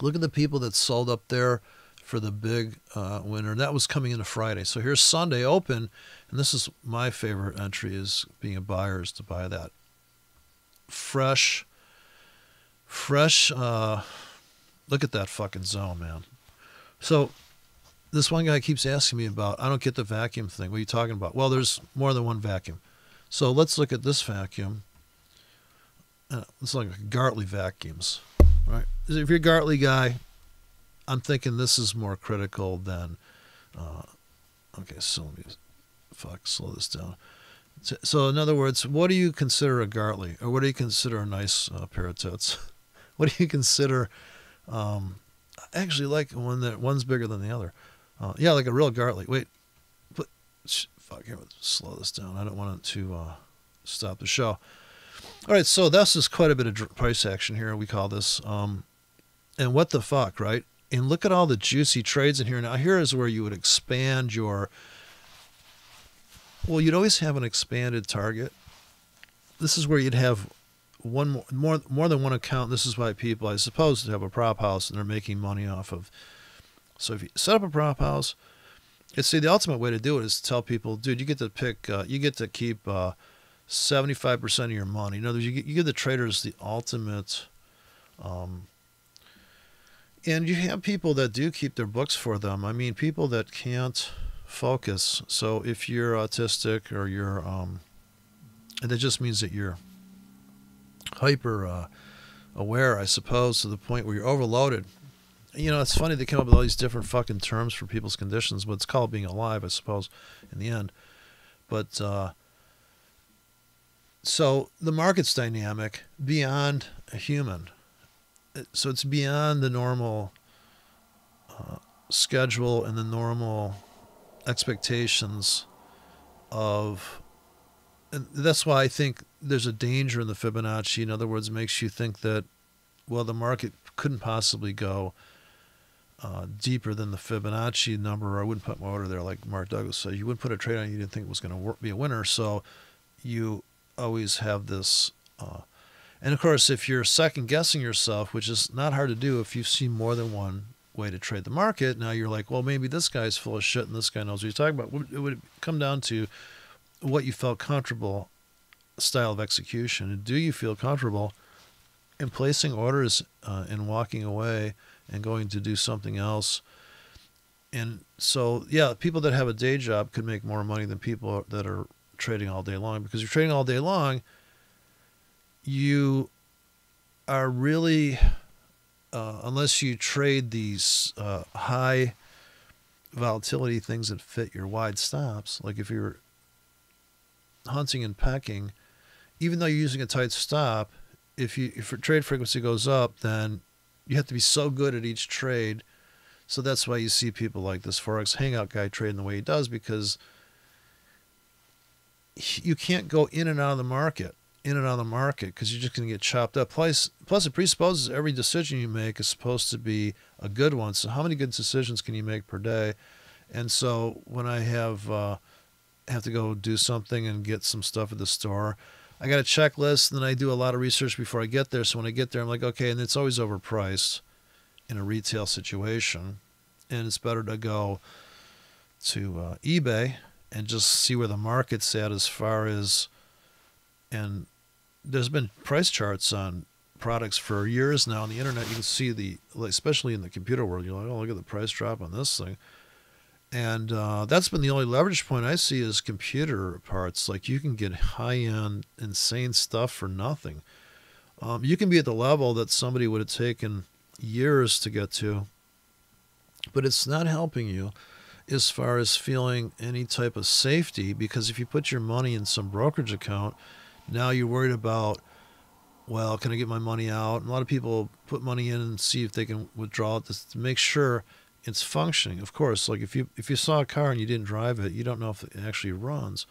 look at the people that sold up there for the big winner. That was coming into Friday. So here's Sunday open, and this is my favorite entry, is being a buyer, is to buy that fresh. Look at that fucking zone, man. So this one guy keeps asking me about, I don't get the vacuum thing. What are you talking about? Well, there's more than one vacuum. So let's look at this vacuum. It's like Gartley vacuums, right? If you're a Gartley guy, I'm thinking this is more critical than, okay, so let me, slow this down. So in other words, what do you consider a Gartley? Or what do you consider a nice pair of tits? What do you consider, I actually like one that one's bigger than the other. Yeah, like a real Gartley. Wait, fuck, here, slow this down. I don't want it to stop the show. All right, so this is quite a bit of price action here. We call this, and what the fuck, right? And look at all the juicy trades in here. Now, here is where you would expand your, well, you'd always have an expanded target. This is where you'd have one more than one account. This is why people, I suppose, have a prop house and they're making money off of. So if you set up a prop house, it's the ultimate way to do it is to tell people, dude, you get to pick, you get to keep 75% of your money. In other words, you give the traders the ultimate, and you have people that do keep their books for them. I mean, people that can't focus. So if you're autistic or you're, and that just means that you're hyper aware, I suppose, to the point where you're overloaded. You know, it's funny they come up with all these different fucking terms for people's conditions, but it's called being alive, I suppose, in the end. But so the market's dynamic beyond a human. So it's beyond the normal schedule and the normal expectations of, and that's why I think there's a danger in the Fibonacci. In other words, it makes you think that, well, the market couldn't possibly go deeper than the Fibonacci number, or I wouldn't put my order there, like Mark Douglas said. You wouldn't put a trade on it you didn't think it was going to be a winner, so you always have this. And of course, if you're second guessing yourself, which is not hard to do if you see more than one way to trade the market, now you're like, well, maybe this guy's full of shit and this guy knows what he's talking about. It would come down to what you felt comfortable style of execution. And do you feel comfortable in placing orders and walking away and going to do something else? And so, yeah, people that have a day job could make more money than people that are trading all day long, because you're trading all day long, you are really, unless you trade these high volatility things that fit your wide stops, like if you're hunting and pecking, even though you're using a tight stop, if your trade frequency goes up, then you have to be so good at each trade. So that's why you see people like this Forex Hangout guy trading the way he does, because you can't go in and out of the market, because you're just going to get chopped up. Plus, it presupposes every decision you make is supposed to be a good one. So how many good decisions can you make per day? And so when I have to go do something and get some stuff at the store, I got a checklist, and then I do a lot of research before I get there. So when I get there, I'm like, okay, and it's always overpriced in a retail situation, and it's better to go to eBay and just see where the market's at as far as, and there's been price charts on products for years now on the internet. You can see especially in the computer world, you're like, oh, look at the price drop on this thing. And that's been the only leverage point I see is computer parts. Like, you can get high-end, insane stuff for nothing. You can be at the level that somebody would have taken years to get to, but it's not helping you as far as feeling any type of safety, because if you put your money in some brokerage account, now you're worried about, well, can I get my money out? And a lot of people put money in and see if they can withdraw it to make sure it's functioning. Of course, like if you saw a car and you didn't drive it, you don't know if it actually runs.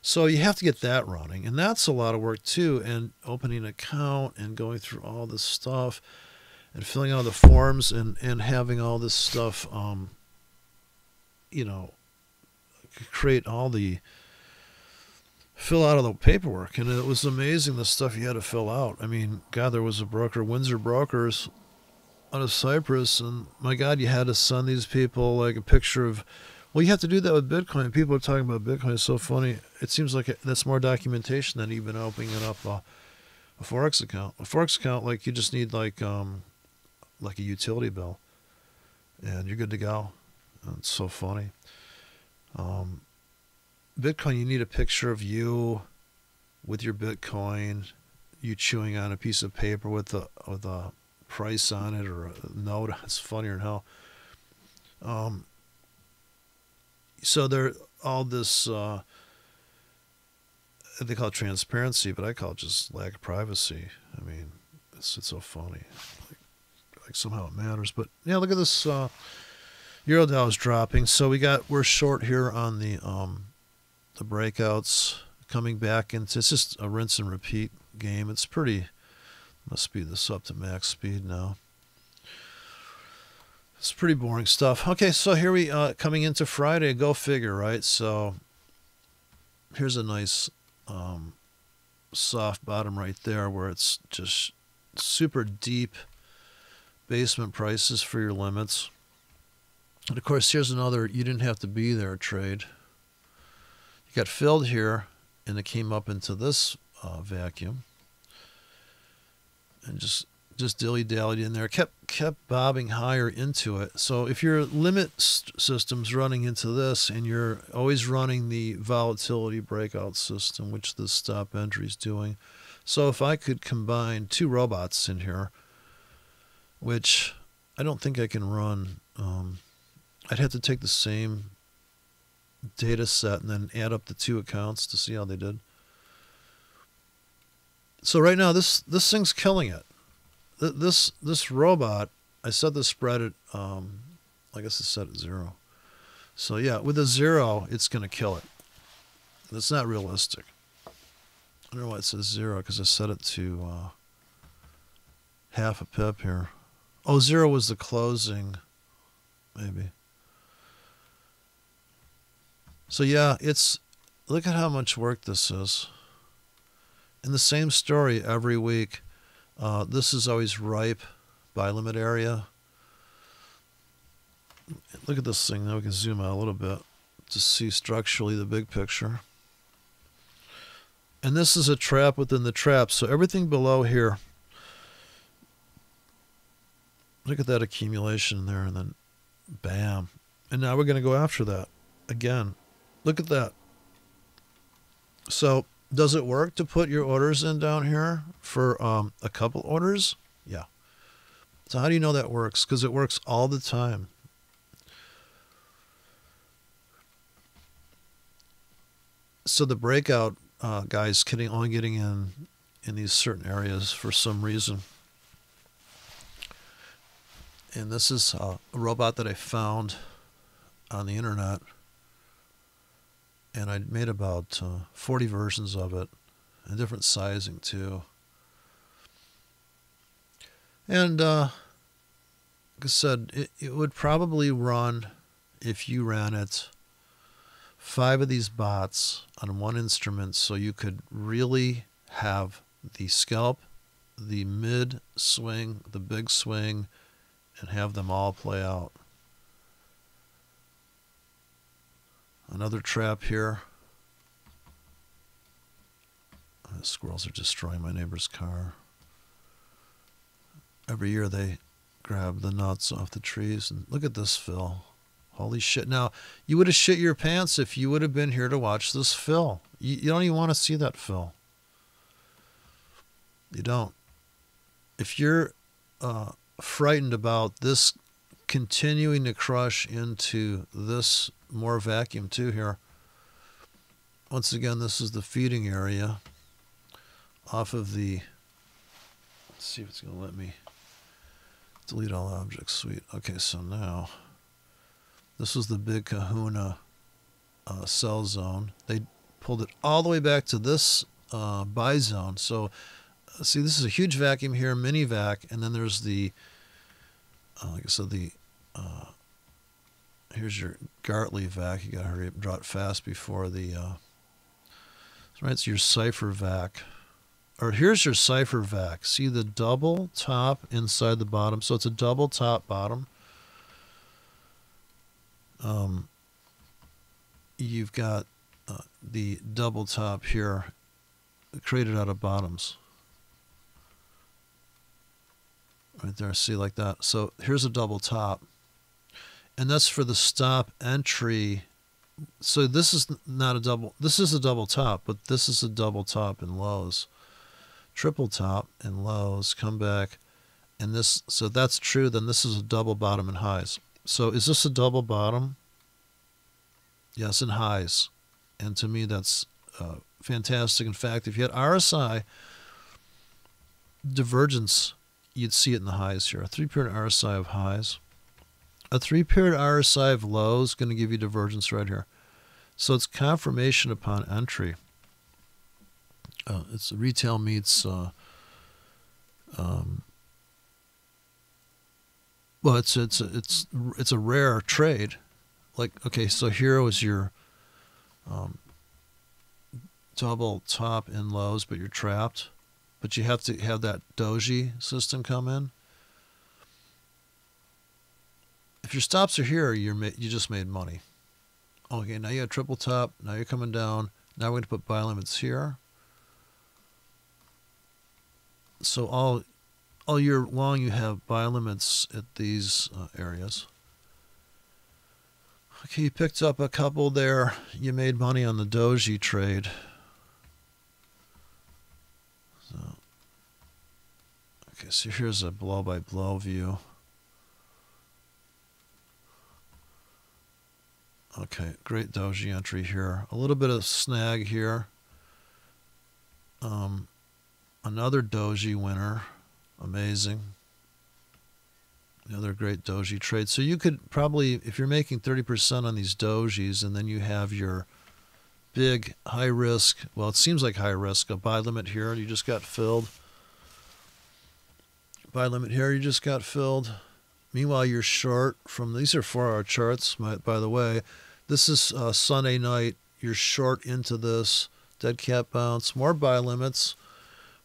So you have to get that running, and that's a lot of work too. And opening an account and going through all this stuff and filling out the forms and having all this stuff, create all the, fill out all the paperwork. And it was amazing the stuff you had to fill out. I mean, God, there was a broker, Windsor Brokers, out of Cyprus, and my God, you had to send these people like a picture of, well, you have to do that with Bitcoin. People are talking about Bitcoin. It's so funny. It seems like that's more documentation than even opening up a Forex account. A Forex account, like, you just need like a utility bill, and you're good to go. And it's so funny. Bitcoin, you need a picture of you with your Bitcoin, you chewing on a piece of paper with a price on it or a note. It's funnier than hell. So there, all this, they call it transparency, but I call it just lack of privacy. I mean, it's so funny. Like somehow it matters. But yeah, look at this. Eurodow is dropping. So we're short here on the breakouts, coming back into, it's just a rinse and repeat game. It's pretty, let's speed this up to max speed now. It's pretty boring stuff. Okay, so here we coming into Friday, go figure, right? So here's a nice soft bottom right there where it's just super deep basement prices for your limits. And of course, here's another you didn't have to be there trade. You got filled here, and it came up into this vacuum, and just dilly-dallied in there, kept bobbing higher into it. So if your limit system's running into this, and you're always running the volatility breakout system, which this stop entry is doing. So if I could combine two robots in here, which I don't think I can run, I'd have to take the same data set and then add up the two accounts to see how they did. So right now, this thing's killing it. This robot, I set the spread at, I guess it's set at 0. So yeah, with a 0, it's going to kill it. That's not realistic. I don't know why it says 0, because I set it to half a pip here. Oh, 0 was the closing, maybe. So yeah, look at how much work this is. And the same story every week. This is always ripe buy limit area. Look at this thing. Now we can zoom out a little bit to see structurally the big picture. And this is a trap within the trap. So everything below here, look at that accumulation there, and then bam. And now we're going to go after that again. Look at that. So does it work to put your orders in down here for a couple orders? Yeah. So how do you know that works? Because it works all the time. So the breakout guys only getting in in these certain areas for some reason. And this is a robot that I found on the internet, and I made about 40 versions of it, and different sizing too. And like I said, it would probably run, if you ran it, 5 of these bots on one instrument, so you could really have the scalp, the mid swing, the big swing, and have them all play out. Another trap here. The squirrels are destroying my neighbor's car. Every year they grab the nuts off the trees. And look at this fill. Holy shit. Now, you would have shit your pants if you would have been here to watch this fill. You don't even want to see that fill. You don't. If you're frightened about this continuing to crush into this more vacuum too here, once again, this is the feeding area off of the, let's see if it's going to let me delete all objects. Sweet. Okay, so now this was the big kahuna cell zone. They pulled it all the way back to this buy zone. So see, this is a huge vacuum here, mini vac, and then there's the, like I said, the here's your Gartley vac. You gotta hurry up, draw it fast before the right. It's your cipher vac, or here's your cipher vac. See the double top inside the bottom, so it's a double top bottom. You've got the double top here created out of bottoms. Right there, see, like that. So here's a double top, and that's for the stop entry. So this is not a double, this is a double top, but this is a double top in lows. Triple top in lows, come back, and this, so that's true, then this is a double bottom in highs. So is this a double bottom? Yes, in highs. And to me, that's fantastic. In fact, if you had RSI divergence, you'd see it in the highs here. A 3-period RSI of highs. A 3-period RSI of lows is going to give you divergence right here. So it's confirmation upon entry. It's retail meets, well, it's a rare trade. Like, okay, so here was your double top in lows, but you're trapped. But you have to have that doji system come in. If your stops are here, you just made money. Okay, now you have triple top. Now you're coming down. Now we're going to put buy limits here. So all year long you have buy limits at these areas. Okay, you picked up a couple there. You made money on the doji trade. So, okay, so here's a blow-by-blow view. Okay, great doji entry here. A little bit of snag here. Another doji winner. Amazing. Another great doji trade. So you could probably, if you're making 30% on these dojis, and then you have your big high risk, well, it seems like high risk, a buy limit here, you just got filled. Buy limit here, you just got filled. Meanwhile, you're short from, these are 4-hour charts, by the way. This is Sunday night. You're short into this. Dead cat bounce. More buy limits.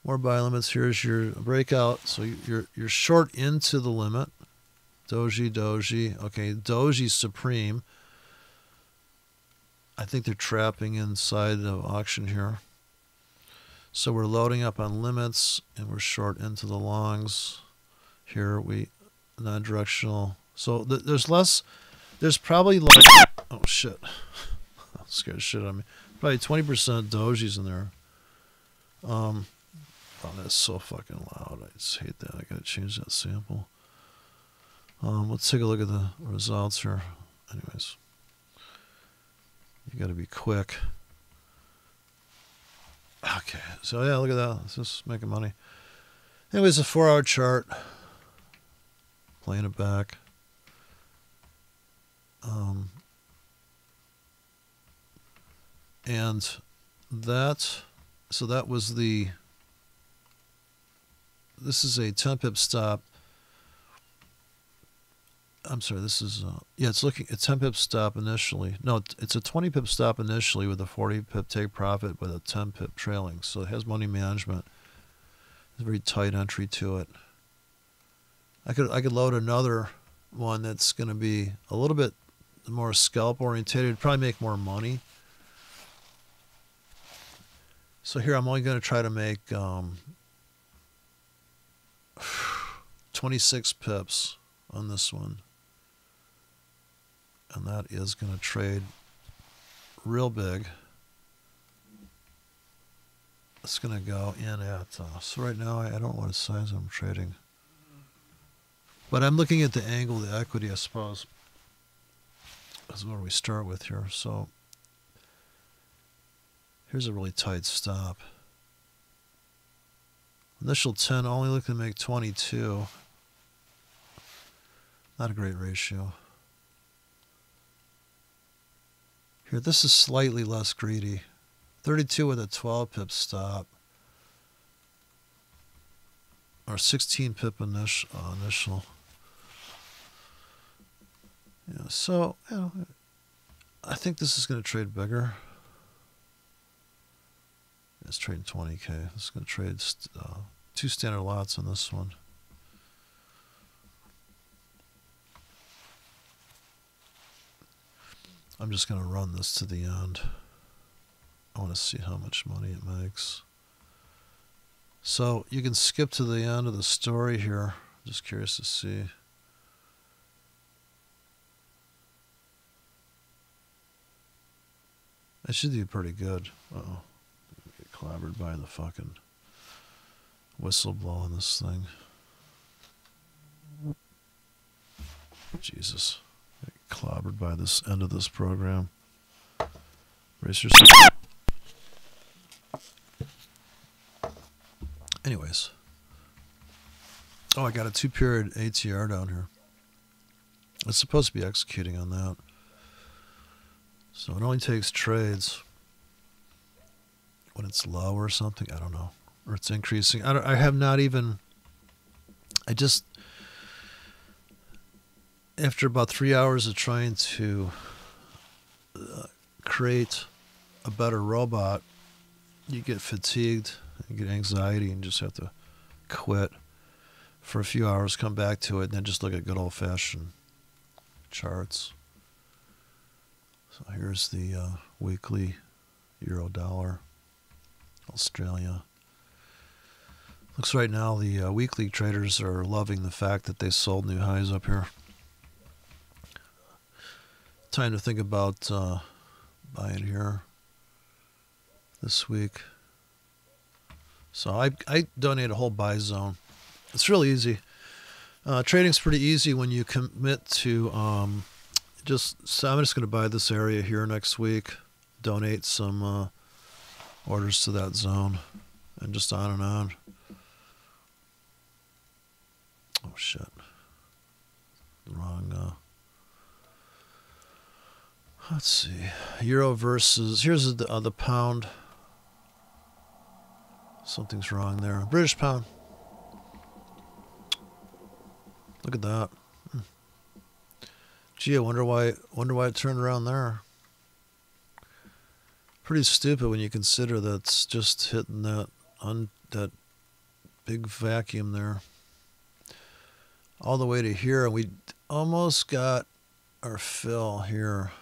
More buy limits. Here's your breakout. So you're short into the limit. Doji, doji. Okay, doji supreme. I think they're trapping inside of auction here. So we're loading up on limits, and we're short into the longs. Here we non-directional. So there's less. There's probably like, oh shit, scared the shit out of me. Probably 20% dojis in there. Oh, that's so fucking loud. I just hate that. I gotta change that sample. Let's take a look at the results here. Anyways, you gotta be quick. Okay, so yeah, look at that. It's just making money. Anyways, a 4-hour chart. Playing it back. And that, so that was this is a 10 pip stop. I'm sorry, this is, it's looking at 10 pip stop initially. No, it's a 20 pip stop initially with a 40 pip take profit with a 10 pip trailing. So it has money management. It's a very tight entry to it. I could load another one that's going to be a little bit more scalp orientated, probably make more money. So here I'm only going to try to make 26 pips on this one. And that is going to trade real big. It's going to go in at, so right now I don't know what size I'm trading. But I'm looking at the angle of the equity, I suppose. That's where we start with here. So here's a really tight stop. Initial 10 only looking to make 22. Not a great ratio. Here, this is slightly less greedy. 32 with a 12 pip stop. Or 16 pip initial. Yeah, so, you know, I think this is going to trade bigger. It's trading 20K. It's going to trade 2 standard lots on this one. I'm just going to run this to the end. I want to see how much money it makes. So you can skip to the end of the story here. Just curious to see. It should do pretty good. Uh-oh. Get clobbered by the fucking whistle blowing this thing. Jesus. Get clobbered by this end of this program. Brace yourself. Anyways. Oh, I got a 2-period ATR down here. It's supposed to be executing on that. So it only takes trades when it's low or something. I don't know. Or it's increasing. I have not even... I just... After about 3 hours of trying to create a better robot, you get fatigued, you get anxiety, and just have to quit for a few hours, come back to it, and then just look at good old-fashioned charts. So here's the weekly euro-dollar, Australia. Looks right now the weekly traders are loving the fact that they sold new highs up here. Time to think about buying here this week. So I donate a whole buy zone. It's really easy. Trading's pretty easy when you commit to so I'm just going to buy this area here next week, donate some orders to that zone, and just on and on. Oh shit! Wrong. Let's see. Euro versus, here's the pound. Something's wrong there. British pound. Look at that. Gee, I wonder why it turned around there. Pretty stupid when you consider that's just hitting that big vacuum there. All the way to here, and we almost got our fill here.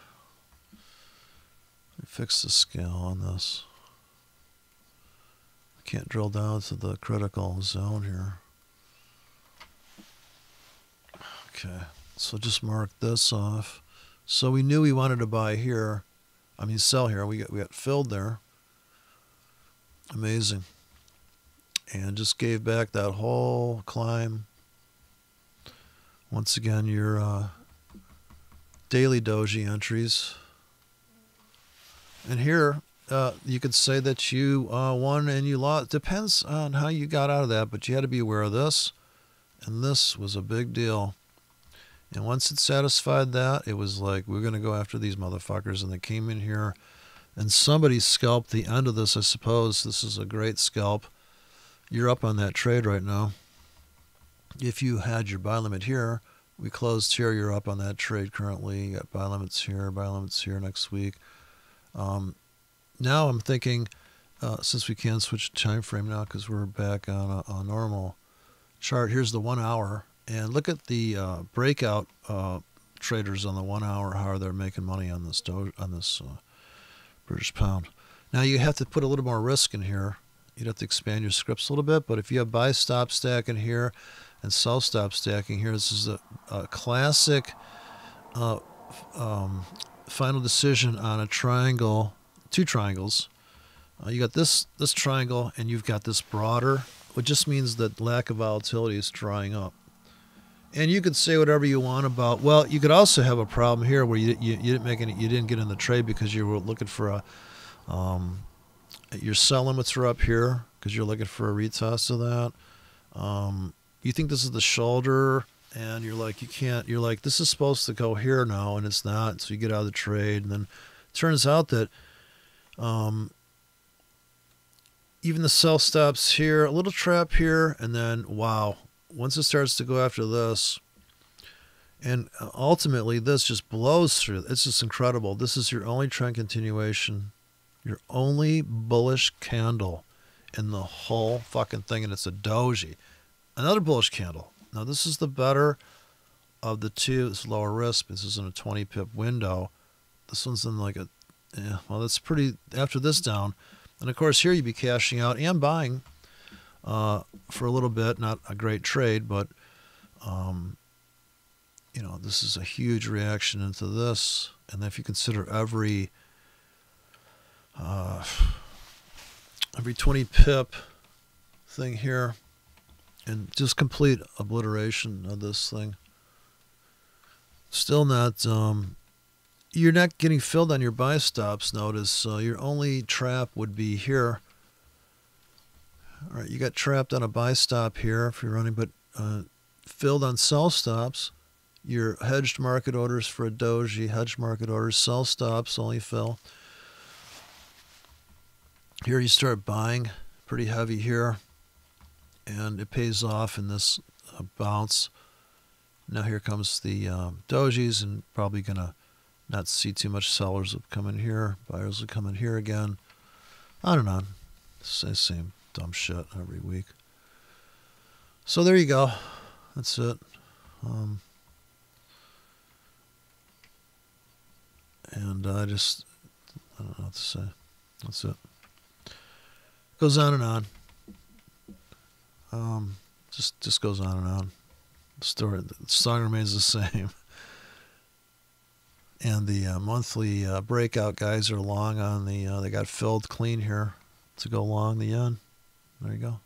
Fix the scale on this. I can't drill down to the critical zone here. Okay, so just mark this off. So we knew we wanted to buy here. I mean, sell here. We got filled there. Amazing. And just gave back that whole climb. Once again, your daily doji entries. And here, You could say that you won and you lost. Depends on how you got out of that, but you had to be aware of this, and this was a big deal. And once it satisfied that, it was like, we're going to go after these motherfuckers. And they came in here, and somebody scalped the end of this, I suppose. This is a great scalp. You're up on that trade right now. If you had your buy limit here, we closed here, you're up on that trade currently. You got buy limits here next week. Now I'm thinking, since we can switch time frame now because we're back on a normal chart, here's the 1 hour. And look at the breakout traders on the 1 hour, how they're making money on this British pound. Now you have to put a little more risk in here. You'd have to expand your scripts a little bit, but if you have buy stop stack in here and sell stop stacking here, this is a classic final decision on a triangle, two triangles. You got this triangle, and you've got this broader, which just means that lack of volatility is drying up. And you could say whatever you want about. Well, you could also have a problem here where you didn't make any, you didn't get in the trade because you were looking for a your sell limits are up here because you're looking for a retest of that. You think this is the shoulder, and you're like, you can't. You're like, this is supposed to go here now, and it's not. So you get out of the trade, and then it turns out that even the sell stops here, a little trap here, and then wow. Once it starts to go after this, and ultimately this just blows through. It's just incredible. This is your only trend continuation, your only bullish candle in the whole fucking thing, and it's a doji. Another bullish candle. Now this is the better of the two. It's lower risk. This is in a 20 pip window. This one's in like a, yeah, well, that's pretty, after this down. And of course here you'd be cashing out and buying for a little bit. Not a great trade, but you know, this is a huge reaction into this. And if you consider every 20 pip thing here, and just complete obliteration of this thing, still not, you're not getting filled on your buy stops. Notice your only trap would be here. All right, you got trapped on a buy stop here if you're running, but filled on sell stops. Your hedged market orders for a doji, hedged market orders, sell stops only fill. Here you start buying pretty heavy here, and it pays off in this bounce. Now here comes the dojis, and probably gonna not see too much sellers will come in here, buyers will come in here again. On and on. Same dumb shit every week. So there you go. That's it. And I don't know what to say. That's it. Goes on and on. Just goes on and on. The song remains the same. And the monthly breakout guys are long on the. They got filled clean here to go long the yen. There you go.